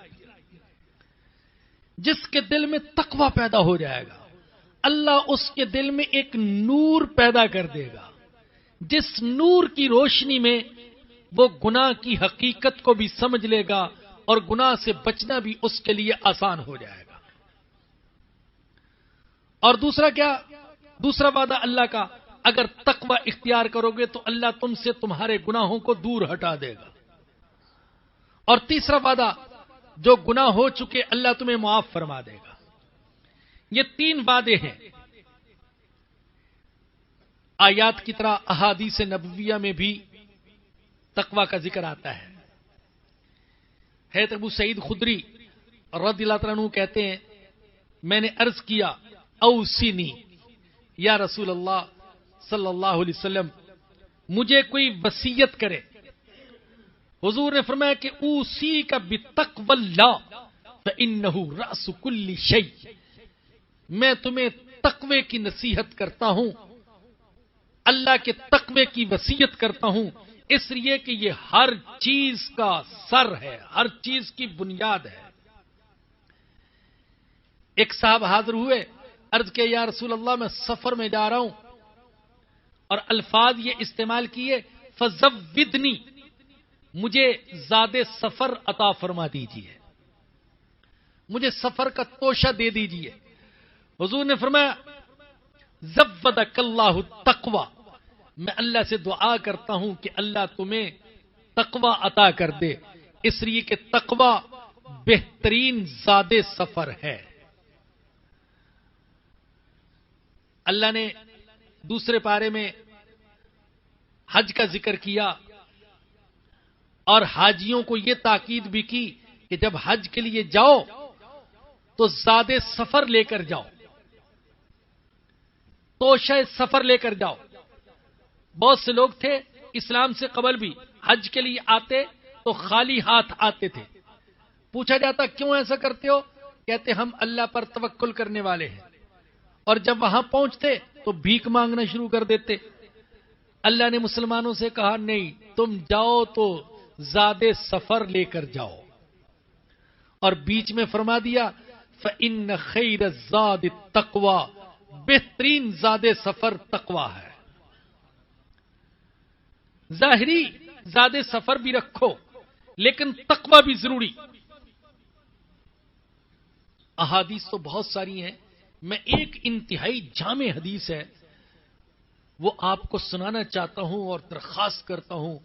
جس کے دل میں تقوی پیدا ہو جائے گا، اللہ اس کے دل میں ایک نور پیدا کر دے گا، جس نور کی روشنی میں وہ گناہ کی حقیقت کو بھی سمجھ لے گا اور گناہ سے بچنا بھی اس کے لیے آسان ہو جائے گا۔ اور دوسرا کیا؟ دوسرا وعدہ اللہ کا، اگر تقوی اختیار کرو گے تو اللہ تم سے تمہارے گناہوں کو دور ہٹا دے گا۔ اور تیسرا وعدہ، جو گناہ ہو چکے اللہ تمہیں معاف فرما دے گا۔ یہ 3 وعدے ہیں۔ آیات کی طرح احادیث نبویہ میں بھی تقوی کا ذکر آتا ہے۔ حضرت ابو سعید خدری رضی اللہ تعالیٰ عنہ کہتے ہیں، میں نے عرض کیا اوصنی یا رسول اللہ صلی اللہ علیہ وسلم، مجھے کوئی وصیت کرے۔ حضور نے فرمایا کہ اوصیک بتقوی اللہ فانہ رأس کل شیء، میں تمہیں تقوی کی نصیحت کرتا ہوں، اللہ کے تقوی کی وصیت کرتا ہوں، اس لیے کہ یہ ہر چیز کا سر ہے، ہر چیز کی بنیاد ہے۔ ایک صاحب حاضر ہوئے، عرض کہ یا رسول اللہ میں سفر میں جا رہا ہوں، اور الفاظ یہ استعمال کیے فزودنی، مجھے زاد سفر عطا فرما دیجیے، مجھے سفر کا توشہ دے دیجیے۔ حضور نے فرمایا زودک اللہ التقوی، میں اللہ سے دعا کرتا ہوں کہ اللہ تمہیں تقوی عطا کر دے، اس لیے کہ تقوی بہترین زاد سفر ہے۔ اللہ نے دوسرے پارے میں حج کا ذکر کیا اور حاجیوں کو یہ تاکید بھی کی کہ جب حج کے لیے جاؤ تو زاد سفر لے کر جاؤ، توشہ سفر لے کر جاؤ۔ بہت سے لوگ تھے اسلام سے قبل بھی حج کے لیے آتے تو خالی ہاتھ آتے تھے، پوچھا جاتا کیوں ایسا کرتے ہو؟ کہتے ہم اللہ پر توکل کرنے والے ہیں، اور جب وہاں پہنچتے تو بھیک مانگنا شروع کر دیتے۔ اللہ نے مسلمانوں سے کہا نہیں، تم جاؤ تو زاد سفر لے کر جاؤ، اور بیچ میں فرما دیا فإن خیر الزاد التقوی، بہترین زاد سفر تقوی ہے۔ ظاہری زاد سفر بھی رکھو لیکن تقوی بھی ضروری۔ احادیث تو بہت ساری ہیں، میں ایک انتہائی جامع حدیث ہے وہ آپ کو سنانا چاہتا ہوں اور درخواست کرتا ہوں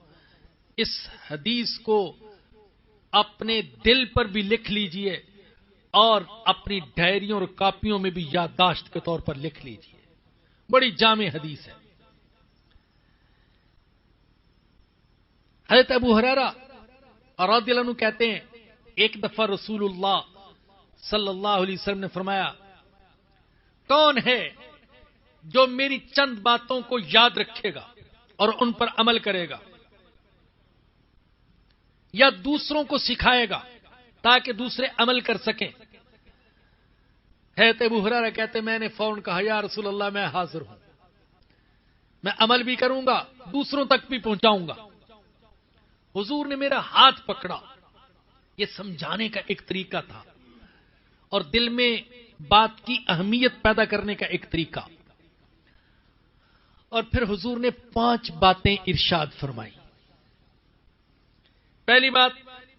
اس حدیث کو اپنے دل پر بھی لکھ لیجئے اور اپنی ڈائریوں اور کاپیوں میں بھی یادداشت کے طور پر لکھ لیجئے، بڑی جامع حدیث ہے۔ حضرت ابو ہریرہ رضی اللہ عنہ کہتے ہیں ایک دفعہ رسول اللہ صلی اللہ علیہ وسلم نے فرمایا کون ہے جو میری چند باتوں کو یاد رکھے گا اور ان پر عمل کرے گا یا دوسروں کو سکھائے گا تاکہ دوسرے عمل کر سکیں؟ حضرت ابو ہریرہ کہتے میں نے فوراً کہا یا رسول اللہ میں حاضر ہوں، میں عمل بھی کروں گا، دوسروں تک بھی پہنچاؤں گا۔ حضور نے میرا ہاتھ پکڑا، یہ سمجھانے کا ایک طریقہ تھا اور دل میں بات کی اہمیت پیدا کرنے کا ایک طریقہ۔ اور پھر حضور نے 5 باتیں ارشاد فرمائی۔ پہلی بات،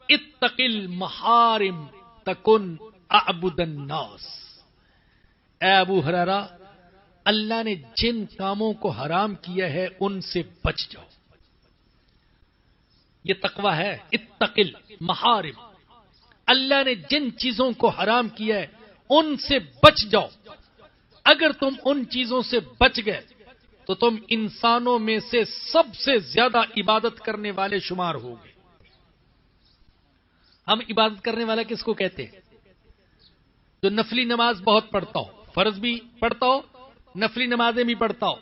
اتق المحارم تکن اعبد الناس۔ اے ابو ہریرہ، اللہ نے جن کاموں کو حرام کیا ہے ان سے بچ جاؤ۔ یہ تقوی ہے، اتق المحارم۔ اللہ نے جن چیزوں کو حرام کیا ہے ان سے بچ جاؤ۔ اگر تم ان چیزوں سے بچ گئے تو تم انسانوں میں سے سب سے زیادہ عبادت کرنے والے شمار ہوگے۔ ہم عبادت کرنے والا کس کو کہتے ہیں؟ جو نفلی نماز بہت پڑھتا ہو، فرض بھی پڑھتا ہو، نفلی نمازیں بھی پڑھتا ہو،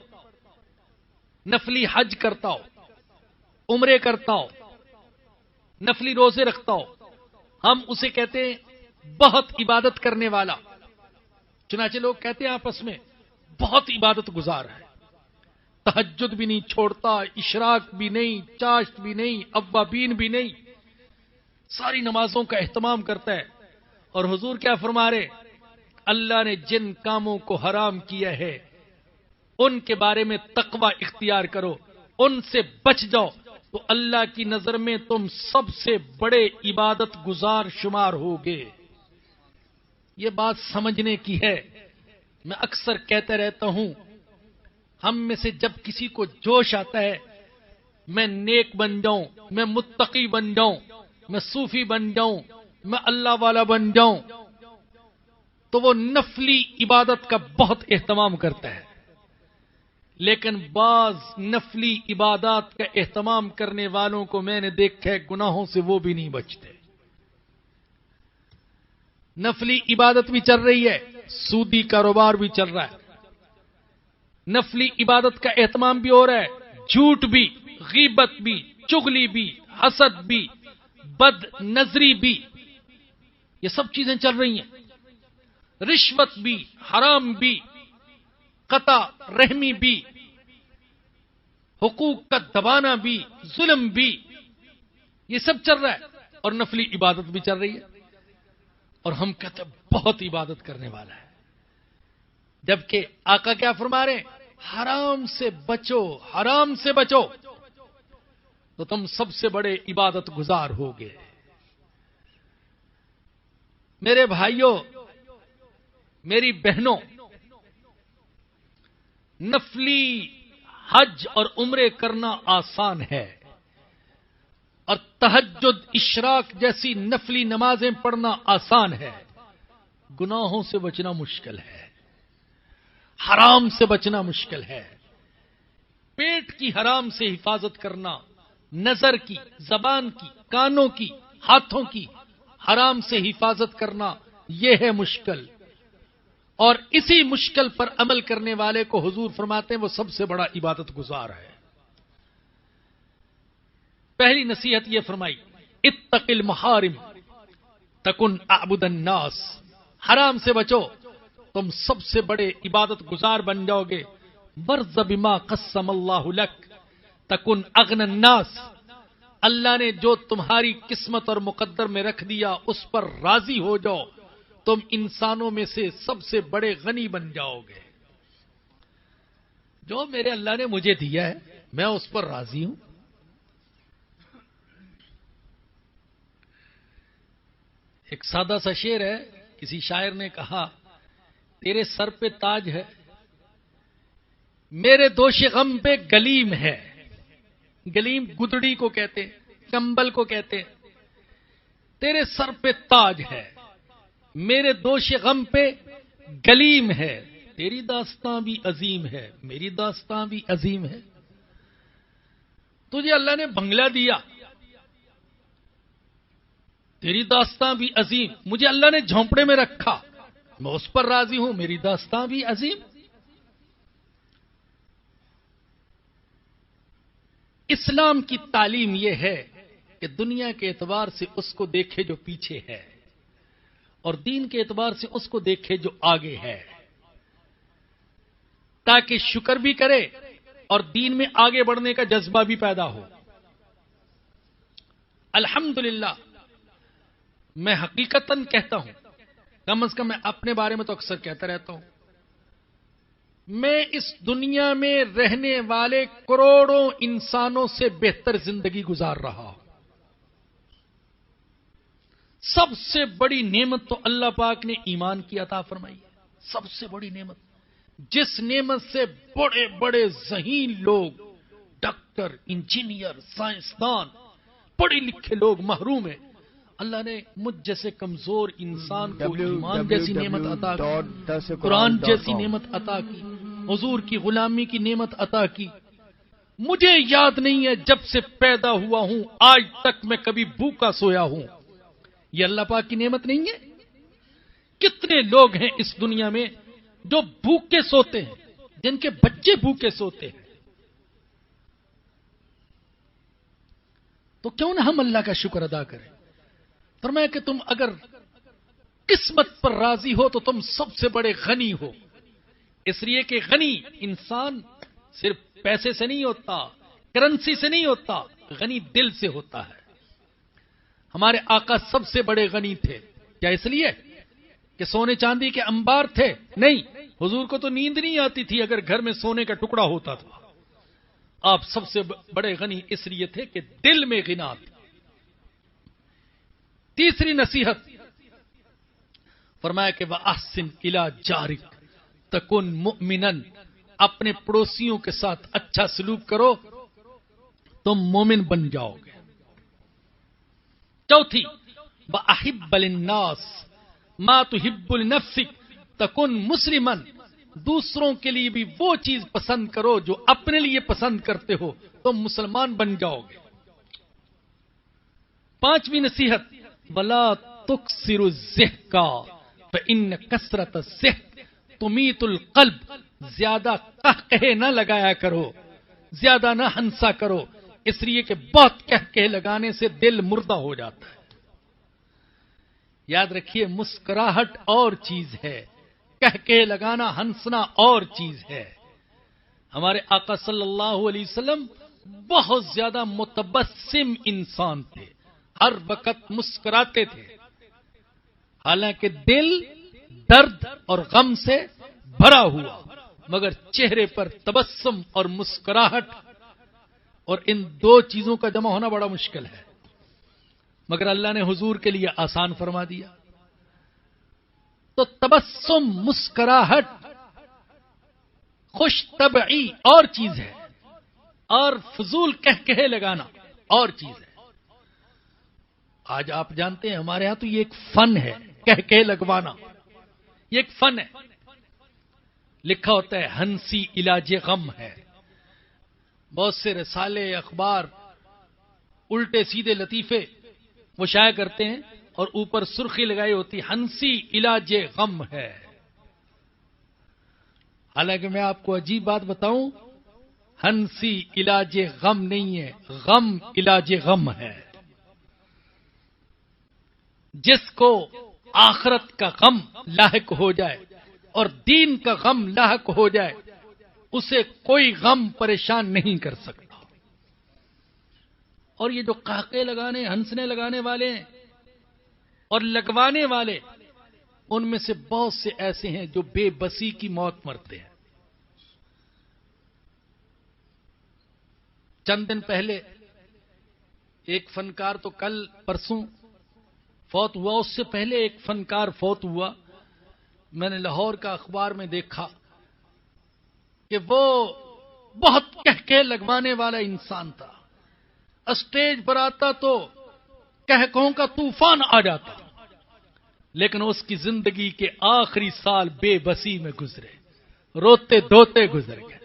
نفلی حج کرتا ہو، عمرے کرتا ہو، نفلی روزے رکھتا ہو، ہم اسے کہتے ہیں بہت عبادت کرنے والا۔ چنانچہ لوگ کہتے ہیں آپس میں بہت عبادت گزار ہے، تہجد بھی نہیں چھوڑتا، اشراق بھی نہیں، چاشت بھی نہیں، اوابین بھی نہیں، ساری نمازوں کا اہتمام کرتا ہے۔ اور حضور کیا فرما رہے؟ اللہ نے جن کاموں کو حرام کیا ہے ان کے بارے میں تقوی اختیار کرو، ان سے بچ جاؤ، تو اللہ کی نظر میں تم سب سے بڑے عبادت گزار شمار ہوگے۔ یہ بات سمجھنے کی ہے۔ میں اکثر کہتا رہتا ہوں، ہم میں سے جب کسی کو جوش آتا ہے میں نیک بن جاؤں، میں متقی بن جاؤں، میں صوفی بن جاؤں، میں اللہ والا بن جاؤں، تو وہ نفلی عبادت کا بہت اہتمام کرتا ہے۔ لیکن بعض نفلی عبادات کا اہتمام کرنے والوں کو میں نے دیکھا ہے گناہوں سے وہ بھی نہیں بچتے۔ نفلی عبادت بھی چل رہی ہے، سودی کاروبار بھی چل رہا ہے، نفلی عبادت کا اہتمام بھی ہو رہا ہے، جھوٹ بھی، غیبت بھی، چغلی بھی، حسد بھی، بد نظری بھی، یہ سب چیزیں چل رہی ہیں، رشوت بھی، حرام بھی، قطع رحمی بھی، حقوق کا دبانا بھی، ظلم بھی، یہ سب چل رہا ہے اور نفلی عبادت بھی چل رہی ہے۔ اور ہم کہتے ہیں بہت عبادت کرنے والا ہے، جبکہ آقا کیا فرما رہے ہیں؟ حرام سے بچو، حرام سے بچو تو تم سب سے بڑے عبادت گزار ہوگے۔ میرے بھائیوں، میری بہنوں، نفلی حج اور عمرے کرنا آسان ہے اور تہجد، اشراق جیسی نفلی نمازیں پڑھنا آسان ہے، گناہوں سے بچنا مشکل ہے، حرام سے بچنا مشکل ہے۔ پیٹ کی حرام سے حفاظت کرنا، نظر کی، زبان کی، کانوں کی، ہاتھوں کی حرام سے حفاظت کرنا، یہ ہے مشکل۔ اور اسی مشکل پر عمل کرنے والے کو حضور فرماتے ہیں وہ سب سے بڑا عبادت گزار ہے۔ پہلی نصیحت یہ فرمائی، اتق المحارم تکن اعبد الناس۔ حرام سے بچو، تم سب سے بڑے عبادت گزار بن جاؤ گے۔ وارض بما قسم اللہ لک تکن اغنی الناس۔ اللہ نے جو تمہاری قسمت اور مقدر میں رکھ دیا اس پر راضی ہو جاؤ، تم انسانوں میں سے سب سے بڑے غنی بن جاؤ گے۔ جو میرے اللہ نے مجھے دیا ہے میں اس پر راضی ہوں۔ ایک سادہ سا شعر ہے، کسی شاعر نے کہا، تیرے سر پہ تاج ہے، میرے دوش غم پہ گلیم ہے۔ گلیم گدڑی کو کہتے ہیں، کمبل کو کہتے ہیں۔ تیرے سر پہ تاج ہے، میرے دوش غم پہ گلیم ہے، تیری داستاں بھی عظیم ہے، میری داستاں بھی عظیم ہے۔ تجھے اللہ نے بنگلہ دیا، تیری داستاں بھی عظیم۔ مجھے اللہ نے جھونپڑے میں رکھا، میں اس پر راضی ہوں، میری داستاں بھی عظیم۔ اسلام کی تعلیم یہ ہے کہ دنیا کے اعتبار سے اس کو دیکھے جو پیچھے ہے، اور دین کے اعتبار سے اس کو دیکھے جو آگے ہے، تاکہ شکر بھی کرے اور دین میں آگے بڑھنے کا جذبہ بھی پیدا ہو۔ الحمدللہ میں حقیقتاً کہتا ہوں، کم از کم میں اپنے بارے میں تو اکثر کہتا رہتا ہوں، میں اس دنیا میں رہنے والے کروڑوں انسانوں سے بہتر زندگی گزار رہا ہوں۔ سب سے بڑی نعمت تو اللہ پاک نے ایمان کی عطا فرمائی ہے، سب سے بڑی نعمت، جس نعمت سے بڑے بڑے ذہین لوگ، ڈاکٹر، انجینئر، سائنسدان، پڑھے لکھے لوگ محروم ہیں، اللہ نے مجھ جیسے کمزور انسان کو ایمان جیسی نعمت عطا کی، قرآن جیسی نعمت عطا کی، حضور کی غلامی کی نعمت عطا کی۔ مجھے یاد نہیں ہے جب سے پیدا ہوا ہوں آج تک میں کبھی بھوکا سویا ہوں۔ یہ اللہ پاک کی نعمت نہیں ہے؟ کتنے لوگ ہیں اس دنیا میں جو بھوکے سوتے ہیں، جن کے بچے بھوکے سوتے ہیں؟ تو کیوں نہ ہم اللہ کا شکر ادا کریں؟ فرمایا کہ تم اگر قسمت پر راضی ہو تو تم سب سے بڑے غنی ہو، اس لیے کہ غنی انسان صرف پیسے سے نہیں ہوتا، کرنسی سے نہیں ہوتا، غنی دل سے ہوتا ہے۔ ہمارے آقا سب سے بڑے غنی تھے، کیا اس لیے کہ سونے چاندی کے انبار تھے؟ نہیں، حضور کو تو نیند نہیں آتی تھی اگر گھر میں سونے کا ٹکڑا ہوتا تھا۔ آپ سب سے بڑے غنی اس لیے تھے کہ دل میں غنا تھی۔ تیسری نصیحت فرمایا کہ وَأَحْسِنْ إِلَىٰ جَارِكَ تَكُنْ مُؤْمِنًا، اپنے پڑوسیوں کے ساتھ اچھا سلوک کرو تم مومن بن جاؤ گے۔ چوتھی وَأَحِبَّ لِلنَّاسِ مَا تُحِبُّ لِنَفْسِكَ تَكُنْ مُسْلِمًا، دوسروں کے لیے بھی وہ چیز پسند کرو جو اپنے لیے پسند کرتے ہو، تم مسلمان بن جاؤ گے۔ پانچویں نصیحت وَلَا تُكْثِرُ الضِّحْكَ فَإِنَّ كَثْرَةَ الضِّحْكِ تُمِيتُ الْقَلْبَ، زیادہ قہقہے نہ لگایا کرو، زیادہ نہ ہنسا کرو، اس لیے کہ بہت قہقہے لگانے سے دل مردہ ہو جاتا ہے۔ یاد رکھیے مسکراہٹ اور چیز ہے، قہقہے لگانا، ہنسنا اور چیز ہے۔ ہمارے آقا صلی اللہ علیہ وسلم بہت زیادہ متبسم انسان تھے، ہر وقت مسکراتے تھے، حالانکہ دل درد اور غم سے بھرا ہوا، مگر چہرے پر تبسم اور مسکراہٹ، اور ان دو چیزوں کا جمع ہونا بڑا مشکل ہے، مگر اللہ نے حضور کے لیے آسان فرما دیا۔ تو تبسم، مسکراہٹ، خوش طبعی اور چیز ہے، اور فضول کہکہے لگانا اور چیز ہے۔ آج آپ جانتے ہیں ہمارے ہاں تو یہ ایک فن ہے، کہکہے لگوانا، یہ ایک فن ہے۔ لکھا ہوتا ہے ہنسی علاج غم ہے، بہت سے رسالے، اخبار، الٹے سیدھے لطیفے وہ شائع کرتے ہیں اور اوپر سرخی لگائی ہوتی ہنسی علاج غم ہے۔ حالانکہ میں آپ کو عجیب بات بتاؤں، ہنسی علاج غم نہیں ہے، غم علاج غم ہے۔ جس کو آخرت کا غم لاحق ہو جائے اور دین کا غم لاحق ہو جائے، اسے کوئی غم پریشان نہیں کر سکتا۔ اور یہ جو قہقہے لگانے، ہنسنے لگانے والے ہیں اور لگوانے والے، ان میں سے بہت سے ایسے ہیں جو بے بسی کی موت مرتے ہیں۔ چند دن پہلے ایک فنکار تو کل پرسوں فوت ہوا، اس سے پہلے ایک فنکار فوت ہوا۔ میں نے لاہور کا اخبار میں دیکھا کہ وہ بہت کہکہے لگوانے والا انسان تھا، اسٹیج پر آتا تو کہکہوں کا طوفان آ جاتا، لیکن اس کی زندگی کے آخری سال بے بسی میں گزرے، روتے دھوتے گزر گئے۔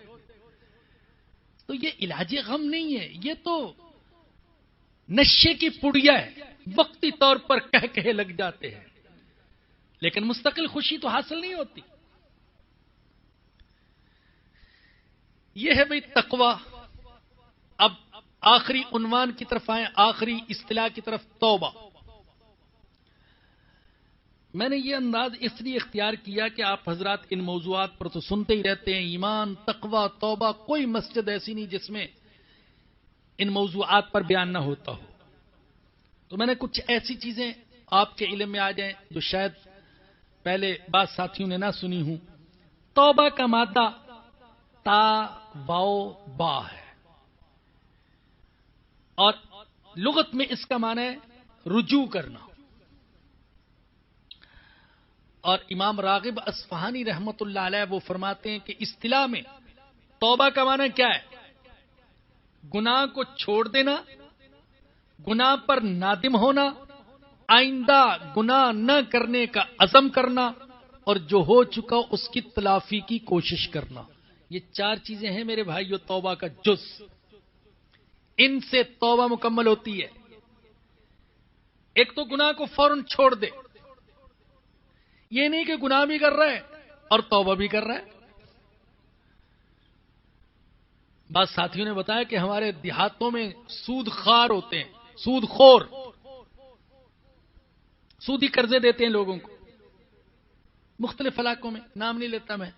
تو یہ علاج غم نہیں ہے، یہ تو نشے کی پڑیا ہے، وقتی طور پر کہکہے لگ جاتے ہیں، لیکن مستقل خوشی تو حاصل نہیں ہوتی۔ یہ ہے بھئی تقوی۔ اب آخری عنوان کی طرف آئیں، آخری اصطلاح کی طرف، توبہ۔ میں نے یہ انداز اس لیے اختیار کیا کہ آپ حضرات ان موضوعات پر تو سنتے ہی رہتے ہیں، ایمان، تقوی، توبہ، کوئی مسجد ایسی نہیں جس میں ان موضوعات پر بیان نہ ہوتا ہو. تو میں نے کچھ ایسی چیزیں آپ کے علم میں آ جائیں جو شاید پہلے بعض ساتھیوں نے نہ سنی ہوں. توبہ کا مادہ تا واو با ہے، اور لغت میں اس کا معنی ہے رجوع کرنا. اور امام راغب اصفہانی رحمت اللہ علیہ وہ فرماتے ہیں کہ اصطلاح میں توبہ کا معنی کیا ہے؟ گناہ کو چھوڑ دینا، گناہ پر نادم ہونا، آئندہ گناہ نہ کرنے کا عزم کرنا، اور جو ہو چکا اس کی تلافی کی کوشش کرنا. یہ چار چیزیں ہیں میرے بھائیو توبہ کا جز. ان سے توبہ مکمل ہوتی ہے. ایک تو گناہ کو فوراً چھوڑ دے، یہ نہیں کہ گناہ بھی کر رہا ہے اور توبہ بھی کر رہا ہے. بعض ساتھیوں نے بتایا کہ ہمارے دیہاتوں میں سود خار ہوتے ہیں، سود خور، سودی قرضے دیتے ہیں لوگوں کو مختلف علاقوں میں، نام نہیں لیتا میں.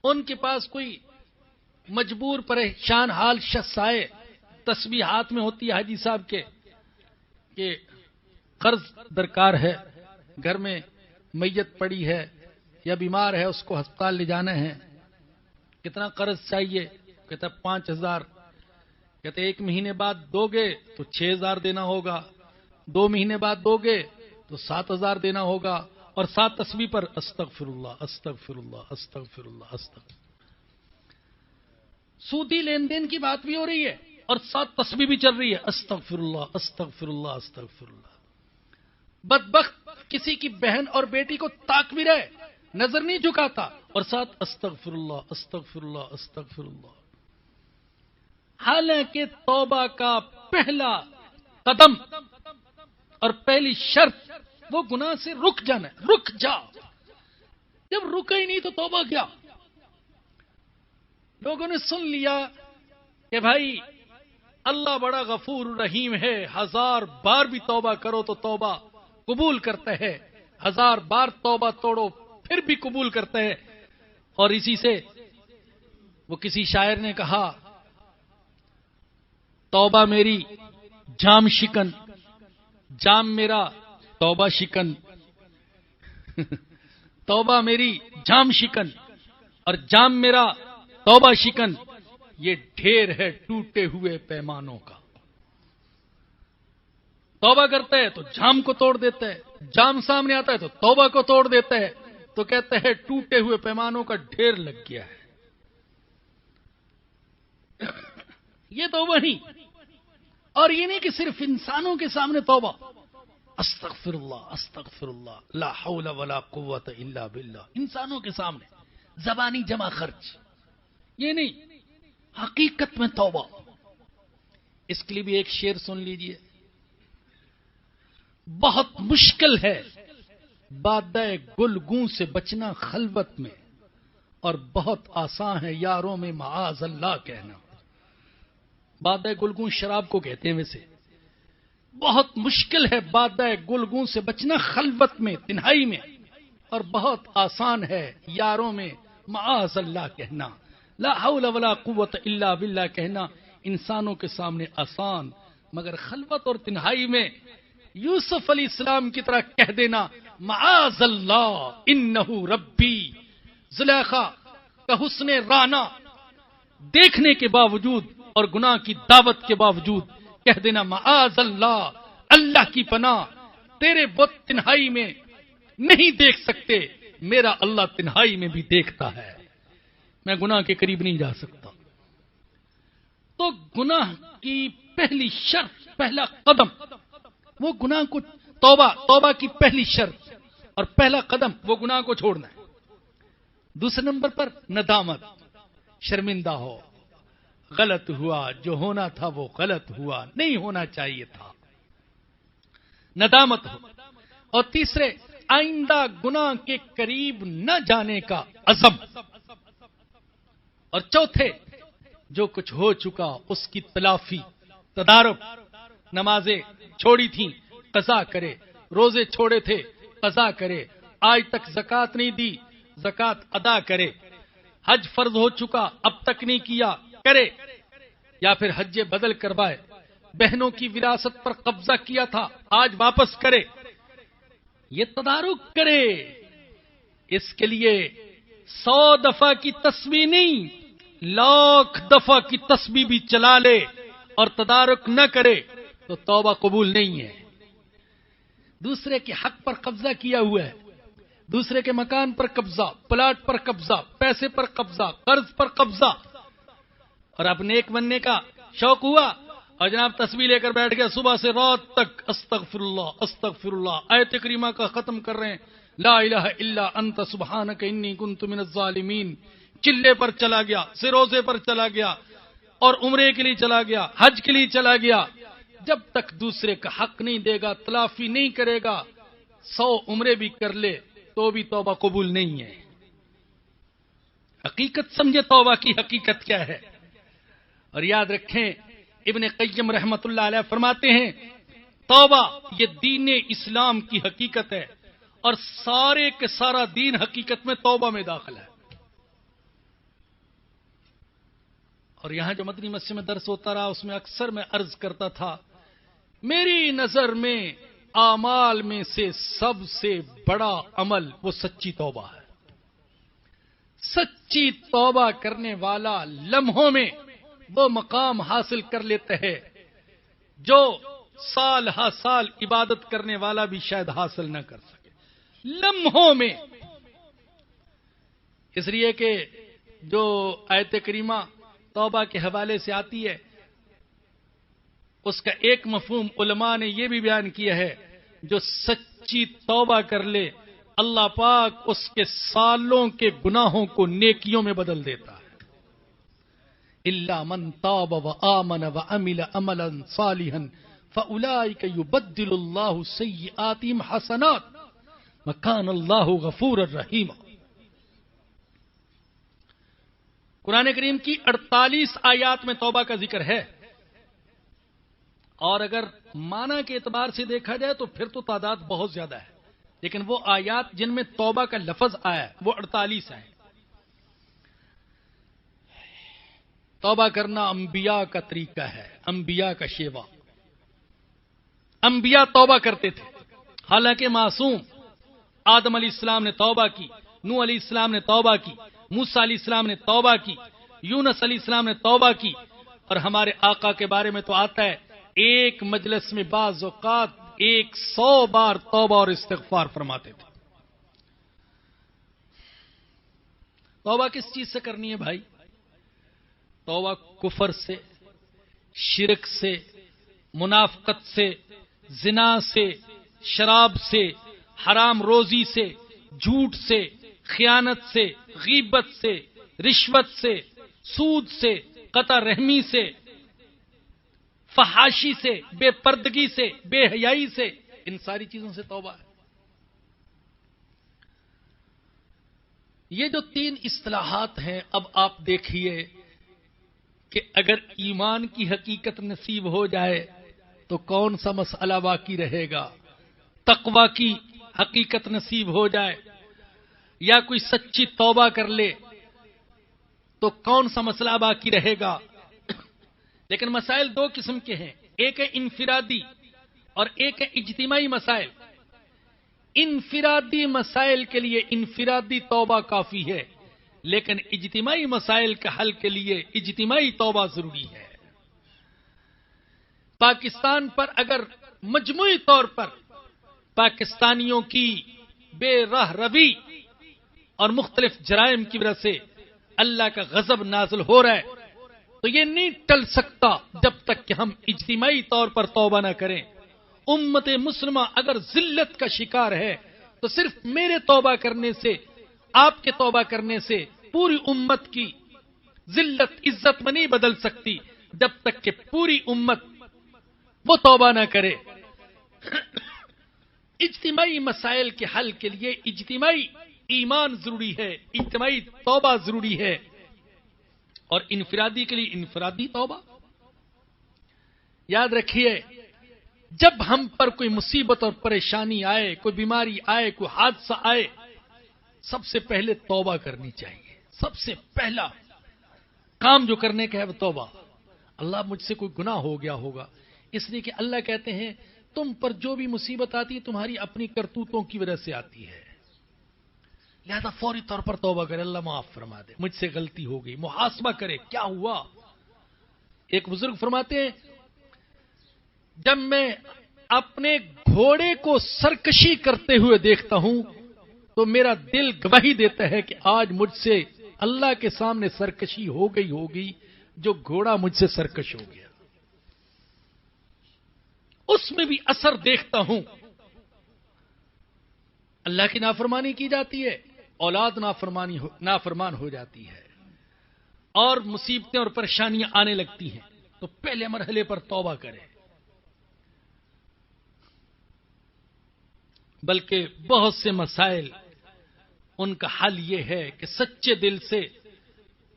ان کے پاس کوئی مجبور پریشان حال شخص آئے، تسبیح ہاتھ میں ہوتی ہے حاجی صاحب کے کہ قرض درکار ہے، گھر میں میت پڑی ہے یا بیمار ہے، اس کو ہسپتال لے جانا ہے، کتنا قرض چاہیے؟ کہتا 5,000. کہتے 1 مہینے بعد دو گے تو 6,000 دینا ہوگا، 2 مہینے بعد دو گے تو 7,000 دینا ہوگا، اور 7 تسبیح پر استغفر اللہ استغفر اللہ استغفر اللہ استغفر. سودی لین دین کی بات بھی ہو رہی ہے اور 7 تسبیح بھی چل رہی ہے، استغفر اللہ استغفر اللہ استغفر اللہ. بدبخت کسی کی بہن اور بیٹی کو تاک بھی رہے، نظر نہیں جھکاتا، اور ساتھ استغفر اللہ استغفر اللہ استغفر اللہ. حالانکہ توبہ کا پہلا قدم اور پہلی شرط وہ گناہ سے رک جانا ہے. رک جا. جب رکا ہی نہیں تو توبہ کیا؟ لوگوں نے سن لیا کہ بھائی اللہ بڑا غفور رحیم ہے، 1000 بار بھی توبہ کرو تو توبہ قبول کرتا ہے، 1000 بار توبہ توڑو پھر بھی قبول کرتا ہے. اور اسی سے وہ کسی شاعر نے کہا توبہ میری جام شکن، جام میرا توبہ شکن. توبہ میری جام شکن اور جام میرا توبہ شکن، یہ ڈھیر ہے ٹوٹے ہوئے پیمانوں کا. توبہ کرتا ہے تو جام کو توڑ دیتا ہے، جام سامنے آتا ہے تو توبہ کو توڑ دیتا ہے، تو کہتا ہے ٹوٹے ہوئے پیمانوں کا ڈھیر لگ گیا ہے. یہ توبہ نہیں. اور یہ نہیں کہ صرف انسانوں کے سامنے توبہ، استغفر اللہ استغفر اللہ لا حول ولا قوت الا باللہ، انسانوں کے سامنے زبانی جمع خرچ، یہ نہیں، حقیقت میں توبہ. اس کے لیے بھی ایک شعر سن لیجئے. بہت مشکل ہے بادہ گلگوں سے بچنا خلوت میں، اور بہت آسان ہے یاروں میں معاذ اللہ کہنا. بادہ گلگوں شراب کو کہتے ہیں. ویسے بہت مشکل ہے بادہ گلگوں سے بچنا خلوت میں، تنہائی میں، اور بہت آسان ہے یاروں میں معاذ اللہ کہنا. لا حول ولا قوت الا باللہ کہنا انسانوں کے سامنے آسان، مگر خلوت اور تنہائی میں یوسف علیہ السلام کی طرح کہہ دینا معاذ اللہ انہ ربی. زلیخا کا حسن رانا دیکھنے کے باوجود اور گناہ کی دعوت کے باوجود کہہ دینا معاذ اللہ، اللہ کی پناہ، تیرے بت تنہائی میں نہیں دیکھ سکتے، میرا اللہ تنہائی میں بھی دیکھتا ہے، میں گناہ کے قریب نہیں جا سکتا. تو گناہ کی پہلی شرط، پہلا قدم وہ گناہ کو توبہ کی پہلی شرط اور پہلا قدم وہ گناہ کو چھوڑنا ہے. دوسرے نمبر پر ندامت، شرمندہ ہو، غلط ہوا، جو ہونا تھا وہ غلط ہوا، نہیں ہونا چاہیے تھا، ندامت ہو. اور تیسرے آئندہ گناہ کے قریب نہ جانے کا عزم. اور چوتھے جو کچھ ہو چکا اس کی تلافی، تدارک. نمازیں چھوڑی تھیں قضا کرے، روزے چھوڑے تھے قضا کرے، آج تک زکات نہیں دی، زکات ادا کرے، حج فرض ہو چکا اب تک نہیں کیا، کرے، یا پھر حج بدل کروائے، بہنوں کی وراثت پر قبضہ کیا تھا آج واپس کرے، یہ تدارک کرے۔ اس کے لیے 100 دفعہ کی تسبیح نہیں، لاکھ دفعہ کی تسبیح بھی چلا لے اور تدارک نہ کرے تو توبہ قبول نہیں ہے۔ دوسرے کے حق پر قبضہ کیا ہوا ہے، دوسرے کے مکان پر قبضہ، پلاٹ پر قبضہ، پیسے پر قبضہ، قرض پر قبضہ، اور اب نیک بننے کا شوق ہوا اور جناب تسبیح لے کر بیٹھ گیا صبح سے رات تک، استغفر اللہ استغفر اللہ، آیت کریمہ کا ختم کر رہے ہیں، لا الہ الا انت سبحانک انی کنت من الظالمین، چلے پر چلا گیا، سروزے پر چلا گیا، اور عمرے کے لیے چلا گیا، حج کے لیے چلا گیا، جب تک دوسرے کا حق نہیں دے گا، تلافی نہیں کرے گا، 100 عمرے بھی کر لے تو بھی توبہ قبول نہیں ہے۔ حقیقت سمجھے توبہ کی حقیقت کیا ہے۔ اور یاد رکھیں ابن قیم رحمت اللہ علیہ فرماتے ہیں توبہ یہ دین اسلام کی حقیقت ہے، اور سارے کے سارا دین حقیقت میں توبہ میں داخل ہے۔ اور یہاں جو مدنی مسجد میں درس ہوتا رہا اس میں اکثر میں عرض کرتا تھا، میری نظر میں اعمال میں سے سب سے بڑا عمل وہ سچی توبہ ہے۔ سچی توبہ کرنے والا لمحوں میں وہ مقام حاصل کر لیتا ہے جو سال ہا سال عبادت کرنے والا بھی شاید حاصل نہ کر سکے، لمحوں میں۔ اس لیے کہ جو آیت کریمہ توبہ کے حوالے سے آتی ہے اس کا ایک مفہوم علماء نے یہ بھی بیان کیا ہے، جو سچی توبہ کر لے اللہ پاک اس کے سالوں کے گناہوں کو نیکیوں میں بدل دیتا ہے۔ الا من تاب وآمن وعمل عملا صالحا فاولئک یبدل اللہ سیئاتہم حسنات وکان اللہ غفورا رحیما۔ قرآن کریم کی 48 آیات میں توبہ کا ذکر ہے، اور اگر معنی کے اعتبار سے دیکھا جائے تو پھر تو تعداد بہت زیادہ ہے، لیکن وہ آیات جن میں توبہ کا لفظ آیا ہے وہ 48 ہیں۔ توبہ کرنا انبیاء کا طریقہ ہے، انبیاء کا شیوا۔ انبیاء توبہ کرتے تھے، حالانکہ معصوم آدم علیہ السلام نے توبہ کی، نوح علیہ السلام نے توبہ کی، موسیٰ علیہ السلام نے توبہ کی، یونس علیہ السلام نے توبہ کی، اور ہمارے آقا کے بارے میں تو آتا ہے ایک مجلس میں بعض اوقات 100 بار توبہ اور استغفار فرماتے تھے۔ توبہ کس چیز سے کرنی ہے بھائی؟ توبہ کفر سے، شرک سے، منافقت سے، زنا سے، شراب سے، حرام روزی سے، جھوٹ سے، خیانت سے، غیبت سے، رشوت سے، سود سے، قطع رحمی سے، فحاشی سے، بے پردگی سے، بے حیائی سے، ان ساری چیزوں سے توبہ ہے۔ یہ جو 3 اصطلاحات ہیں، اب آپ دیکھیے کہ اگر ایمان کی حقیقت نصیب ہو جائے تو کون سا مسئلہ باقی رہے گا؟ تقوی کی حقیقت نصیب ہو جائے یا کوئی سچی توبہ کر لے تو کون سا مسئلہ باقی رہے گا؟ لیکن مسائل 2 قسم کے ہیں، ایک ہے انفرادی اور ایک ہے اجتماعی مسائل۔ انفرادی مسائل کے لیے انفرادی توبہ کافی ہے، لیکن اجتماعی مسائل کے حل کے لیے اجتماعی توبہ ضروری ہے۔ پاکستان پر اگر مجموعی طور پر پاکستانیوں کی بے راہ روی اور مختلف جرائم کی وجہ سے اللہ کا غضب نازل ہو رہا ہے تو یہ نہیں ٹل سکتا جب تک کہ ہم اجتماعی طور پر توبہ نہ کریں۔ امت مسلمہ اگر ذلت کا شکار ہے تو صرف میرے توبہ کرنے سے، آپ کے توبہ کرنے سے پوری امت کی ذلت عزت میں نہیں بدل سکتی جب تک کہ پوری امت وہ توبہ نہ کرے۔ اجتماعی مسائل کے حل کے لیے اجتماعی ایمان ضروری ہے، اجتماعی توبہ ضروری ہے، اور انفرادی کے لیے انفرادی توبہ۔ یاد رکھیے جب ہم پر کوئی مصیبت اور پریشانی آئے، کوئی بیماری آئے، کوئی حادثہ آئے، سب سے پہلے توبہ کرنی چاہیے. سب سے پہلا کام جو کرنے کا ہے وہ توبہ. اللہ مجھ سے کوئی گناہ ہو گیا ہوگا، اس لیے کہ اللہ کہتے ہیں تم پر جو بھی مصیبت آتی ہے تمہاری اپنی کرتوتوں کی وجہ سے آتی ہے، لہذا فوری طور پر توبہ کرے، اللہ معاف فرما دے، مجھ سے غلطی ہو گئی، محاسبہ کرے کیا ہوا. ایک بزرگ فرماتے ہیں جب میں اپنے گھوڑے کو سرکشی کرتے ہوئے دیکھتا ہوں تو میرا دل گواہی دیتا ہے کہ آج مجھ سے اللہ کے سامنے سرکشی ہو گئی ہوگی، جو گھوڑا مجھ سے سرکش ہو گیا. اس میں بھی اثر دیکھتا ہوں، اللہ کی نافرمانی کی جاتی ہے، اولاد نافرمان ہو جاتی ہے، اور مصیبتیں اور پریشانیاں آنے لگتی ہیں، تو پہلے مرحلے پر توبہ کرے. بلکہ بہت سے مسائل ان کا حل یہ ہے کہ سچے دل سے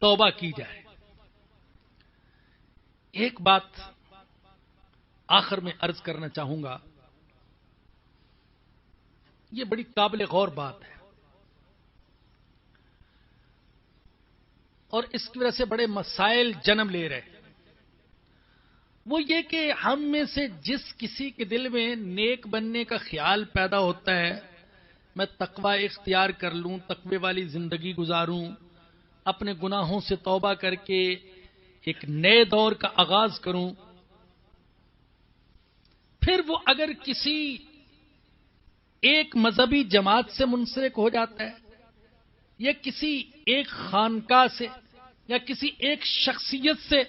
توبہ کی جائے. ایک بات آخر میں عرض کرنا چاہوں گا، یہ بڑی قابل غور بات ہے اور اس کی وجہ سے بڑے مسائل جنم لے رہے ہیں. وہ یہ کہ ہم میں سے جس کسی کے دل میں نیک بننے کا خیال پیدا ہوتا ہے، میں تقوی اختیار کر لوں، تقوی والی زندگی گزاروں، اپنے گناہوں سے توبہ کر کے ایک نئے دور کا آغاز کروں، پھر وہ اگر کسی ایک مذہبی جماعت سے منسلک ہو جاتا ہے یا کسی ایک خانقاہ سے یا کسی ایک شخصیت سے،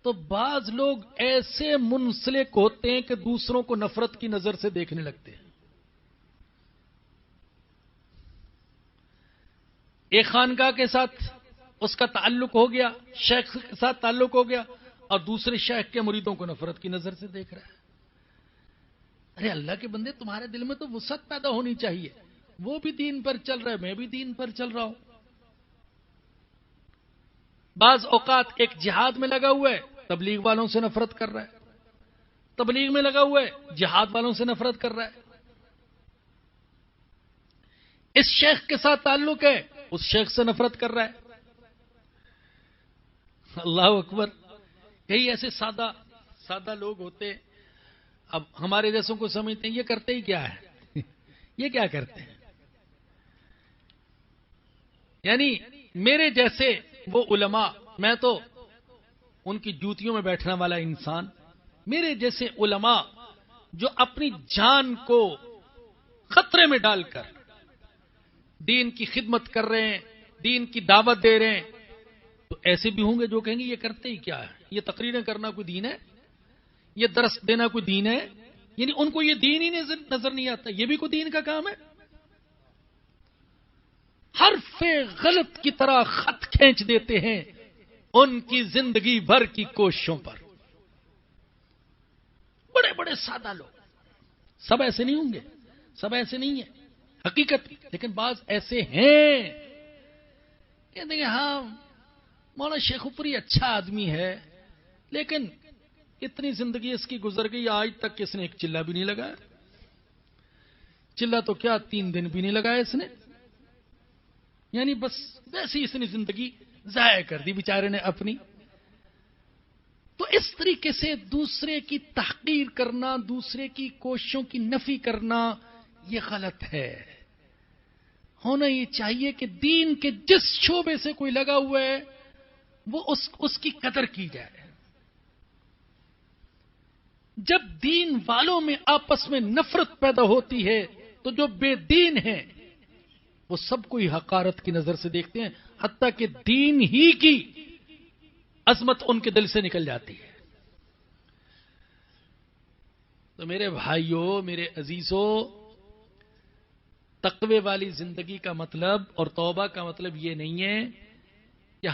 تو بعض لوگ ایسے منسلک ہوتے ہیں کہ دوسروں کو نفرت کی نظر سے دیکھنے لگتے ہیں. ایک خانقاہ کے ساتھ اس کا تعلق ہو گیا، شیخ کے ساتھ تعلق ہو گیا، اور دوسرے شیخ کے مریدوں کو نفرت کی نظر سے دیکھ رہا ہے. ارے اللہ کے بندے، تمہارے دل میں تو وسعت پیدا ہونی چاہیے. وہ بھی دین پر چل رہا ہے، میں بھی دین پر چل رہا ہوں. بعض اوقات ایک جہاد میں لگا ہوا ہے، تبلیغ والوں سے نفرت کر رہا ہے. تبلیغ میں لگا ہوا ہے، جہاد والوں سے نفرت کر رہا ہے. اس شیخ کے ساتھ تعلق ہے، اس شیخ سے نفرت کر رہا ہے. اللہ اکبر. کئی ایسے سادہ لوگ ہوتے، اب ہمارے جیسوں کو سمجھتے ہیں یہ کرتے ہی کیا ہے یہ کیا کرتے ہیں. یعنی میرے جیسے وہ علماء، میں تو ان کی جوتیوں میں بیٹھنے والا انسان، میرے جیسے علماء جو اپنی جان کو خطرے میں ڈال کر دین کی خدمت کر رہے ہیں، دین کی دعوت دے رہے ہیں، تو ایسے بھی ہوں گے جو کہیں گے یہ کرتے ہی کیا ہے، یہ تقریریں کرنا کوئی دین ہے، یہ درس دینا کوئی دین ہے. یعنی ان کو یہ دین ہی نظر نہیں آتا، یہ بھی کوئی دین کا کام ہے. حرف غلط کی طرح خط کھینچ دیتے ہیں ان کی زندگی بھر کی کوششوں پر. بڑے بڑے سادہ لوگ، سب ایسے نہیں ہوں گے، سب ایسے نہیں ہیں حقیقت، لیکن بعض ایسے ہیں کہتے ہیں ہاں مولانا شیخ پوری اچھا آدمی ہے، لیکن اتنی زندگی اس کی گزر گئی، آج تک اس نے ایک چلہ بھی نہیں لگایا. چلہ تو کیا 3 دن بھی نہیں لگایا اس نے. یعنی بس ویسے ہی اس نے زندگی ضائع کر دی بیچارے نے اپنی. تو اس طریقے سے دوسرے کی تحقیر کرنا، دوسرے کی کوششوں کی نفی کرنا، یہ غلط ہے. ہونا یہ چاہیے کہ دین کے جس شعبے سے کوئی لگا ہوا ہے وہ اس کی قدر کی جائے. جب دین والوں میں آپس میں نفرت پیدا ہوتی ہے تو جو بے دین ہیں وہ سب کو ہی حقارت کی نظر سے دیکھتے ہیں، حتیٰ کہ دین ہی کی عظمت ان کے دل سے نکل جاتی ہے. تو میرے بھائیوں، میرے عزیزوں، تقوی والی زندگی کا مطلب اور توبہ کا مطلب یہ نہیں ہے کہ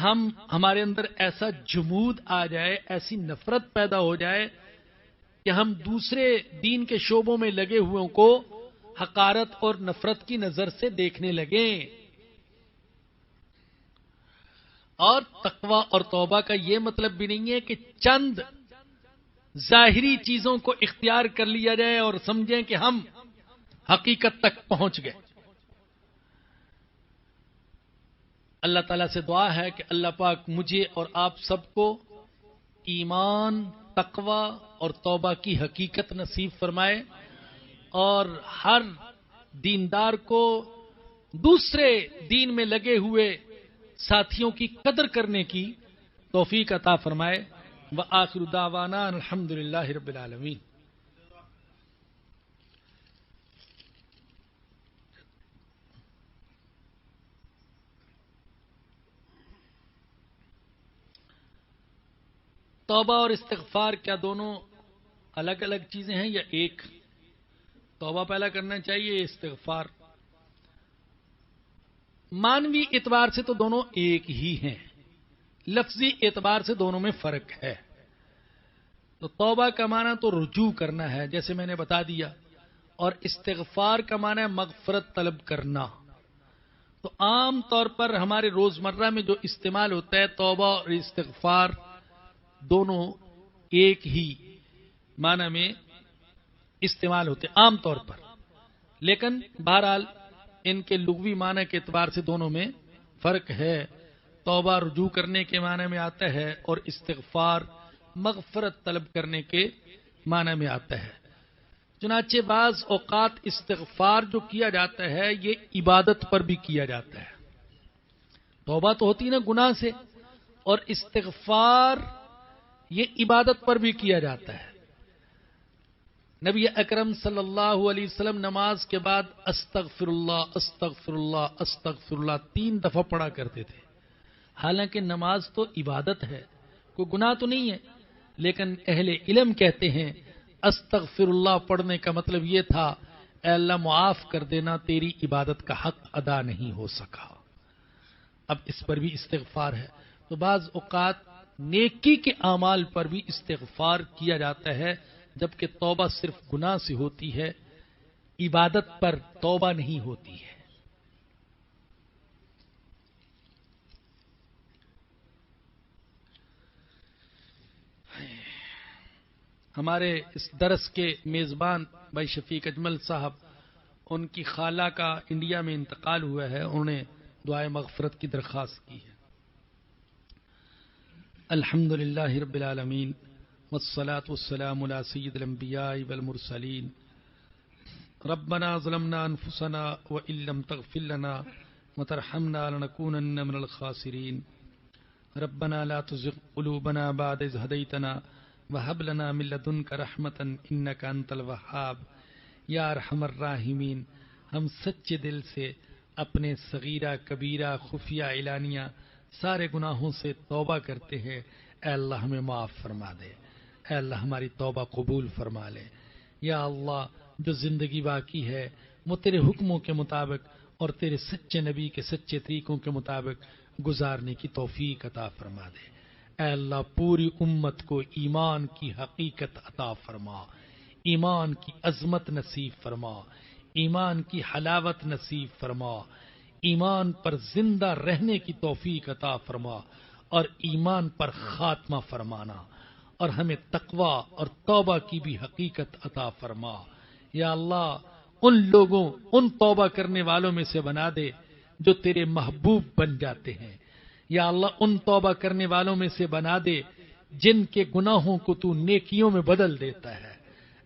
ہمارے اندر ایسا جمود آ جائے، ایسی نفرت پیدا ہو جائے کہ ہم دوسرے دین کے شعبوں میں لگے ہوئے کو حقارت اور نفرت کی نظر سے دیکھنے لگیں. اور تقوی اور توبہ کا یہ مطلب بھی نہیں ہے کہ چند ظاہری چیزوں کو اختیار کر لیا جائے اور سمجھیں کہ ہم حقیقت تک پہنچ گئے۔ اللہ تعالیٰ سے دعا ہے کہ اللہ پاک مجھے اور آپ سب کو ایمان، تقوی اور توبہ کی حقیقت نصیب فرمائے، اور ہر دیندار کو دوسرے دین میں لگے ہوئے ساتھیوں کی قدر کرنے کی توفیق عطا فرمائے۔ وآخر دعوانا الحمدللہ رب العالمین۔ توبہ اور استغفار کیا دونوں الگ الگ چیزیں ہیں یا ایک؟ توبہ پہلا کرنا چاہیے، استغفار؟ مانوی اعتبار سے تو دونوں ایک ہی ہیں، لفظی اعتبار سے دونوں میں فرق ہے۔ تو توبہ کا معنی تو رجوع کرنا ہے، جیسے میں نے بتا دیا، اور استغفار کا معنی ہے مغفرت طلب کرنا۔ تو عام طور پر ہمارے روزمرہ میں جو استعمال ہوتا ہے، توبہ اور استغفار دونوں ایک ہی معنی میں استعمال ہوتے ہیں عام طور پر، لیکن بہرحال ان کے لغوی معنی کے اعتبار سے دونوں میں فرق ہے۔ توبہ رجوع کرنے کے معنی میں آتا ہے اور استغفار مغفرت طلب کرنے کے معنی میں آتا ہے۔ چنانچہ بعض اوقات استغفار جو کیا جاتا ہے یہ عبادت پر بھی کیا جاتا ہے۔ توبہ تو ہوتی نا گناہ سے، اور استغفار یہ عبادت پر بھی کیا جاتا ہے۔ نبی اکرم صلی اللہ علیہ وسلم نماز کے بعد استغفر اللہ استغفر اللہ استغفر اللہ 3 دفعہ پڑھا کرتے تھے۔ حالانکہ نماز تو عبادت ہے، کوئی گناہ تو نہیں ہے، لیکن اہل علم کہتے ہیں استغفر اللہ پڑھنے کا مطلب یہ تھا، اے اللہ معاف کر دینا، تیری عبادت کا حق ادا نہیں ہو سکا۔ اب اس پر بھی استغفار ہے۔ تو بعض اوقات نیکی کے اعمال پر بھی استغفار کیا جاتا ہے، جبکہ توبہ صرف گناہ سے ہوتی ہے، عبادت پر توبہ نہیں ہوتی ہے۔ ہمارے اس درس کے میزبان بھائی شفیق اجمل صاحب، ان کی خالہ کا انڈیا میں انتقال ہوا ہے، انہوں نے دعائے مغفرت کی درخواست کی ہے۔ الحمد للہ رب العالمین والصلاة والسلام على سید الانبیاء والمرسلین۔ ربنا ظلمنا انفسنا وان لم تغفر لنا وترحمنا لنكونن من الخاسرین۔ ربنا لا تزغ قلوبنا بعد اذ هديتنا وهب لنا من لدنك رحمة انك انت الوهاب۔ یا ارحم الراحمین، ہم سچے دل سے اپنے صغیرہ کبیرہ خفیہ اعلانیہ سارے گناہوں سے توبہ کرتے ہیں۔ اے اللہ ہمیں معاف فرما دے، اے اللہ ہماری توبہ قبول فرما لے۔ یا اللہ جو زندگی باقی ہے وہ تیرے حکموں کے مطابق اور تیرے سچے نبی کے سچے طریقوں کے مطابق گزارنے کی توفیق عطا فرما دے۔ اے اللہ پوری امت کو ایمان کی حقیقت عطا فرما، ایمان کی عظمت نصیب فرما، ایمان کی حلاوت نصیب فرما، ایمان پر زندہ رہنے کی توفیق عطا فرما، اور ایمان پر خاتمہ فرمانا، اور ہمیں تقوی اور توبہ کی بھی حقیقت عطا فرما۔ یا اللہ ان لوگوں، ان توبہ کرنے والوں میں سے بنا دے جو تیرے محبوب بن جاتے ہیں۔ یا اللہ ان توبہ کرنے والوں میں سے بنا دے جن کے گناہوں کو تو نیکیوں میں بدل دیتا ہے۔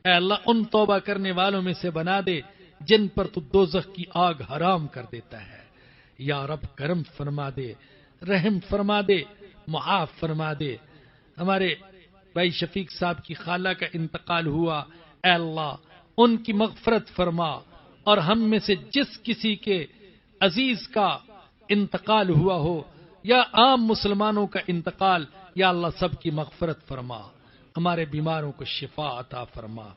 اے اللہ ان توبہ کرنے والوں میں سے بنا دے جن پر تو دوزخ کی آگ حرام کر دیتا ہے۔ یا رب کرم فرما دے، رحم فرما دے، معاف فرما دے۔ ہمارے بھائی شفیق صاحب کی خالہ کا انتقال ہوا، اے اللہ ان کی مغفرت فرما، اور ہم میں سے جس کسی کے عزیز کا انتقال ہوا ہو یا عام مسلمانوں کا انتقال، یا اللہ سب کی مغفرت فرما، ہمارے بیماروں کو شفا عطا فرما۔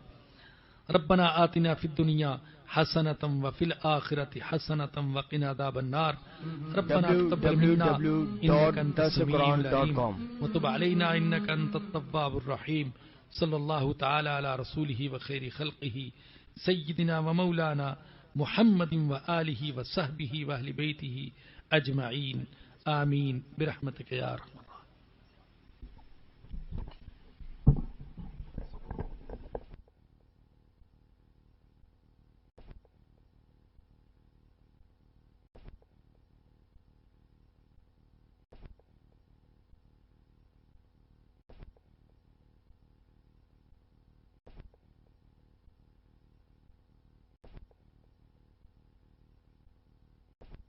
ربنا آتنا فی الدنیا حسنۃ وفی الآخرۃ حسنۃ وقنا عذاب النار۔ ربنا تقبل منا انک انت السمیع العلیم وتب علینا انک انت التواب الرحیم۔ صلی اللہ تعالی علی رسولہ وخیر خلقہ سیدنا ومولانا محمد وآلہ وصحبہ واہل بیتہ اجمعین، آمین برحمتک یا ارحم۔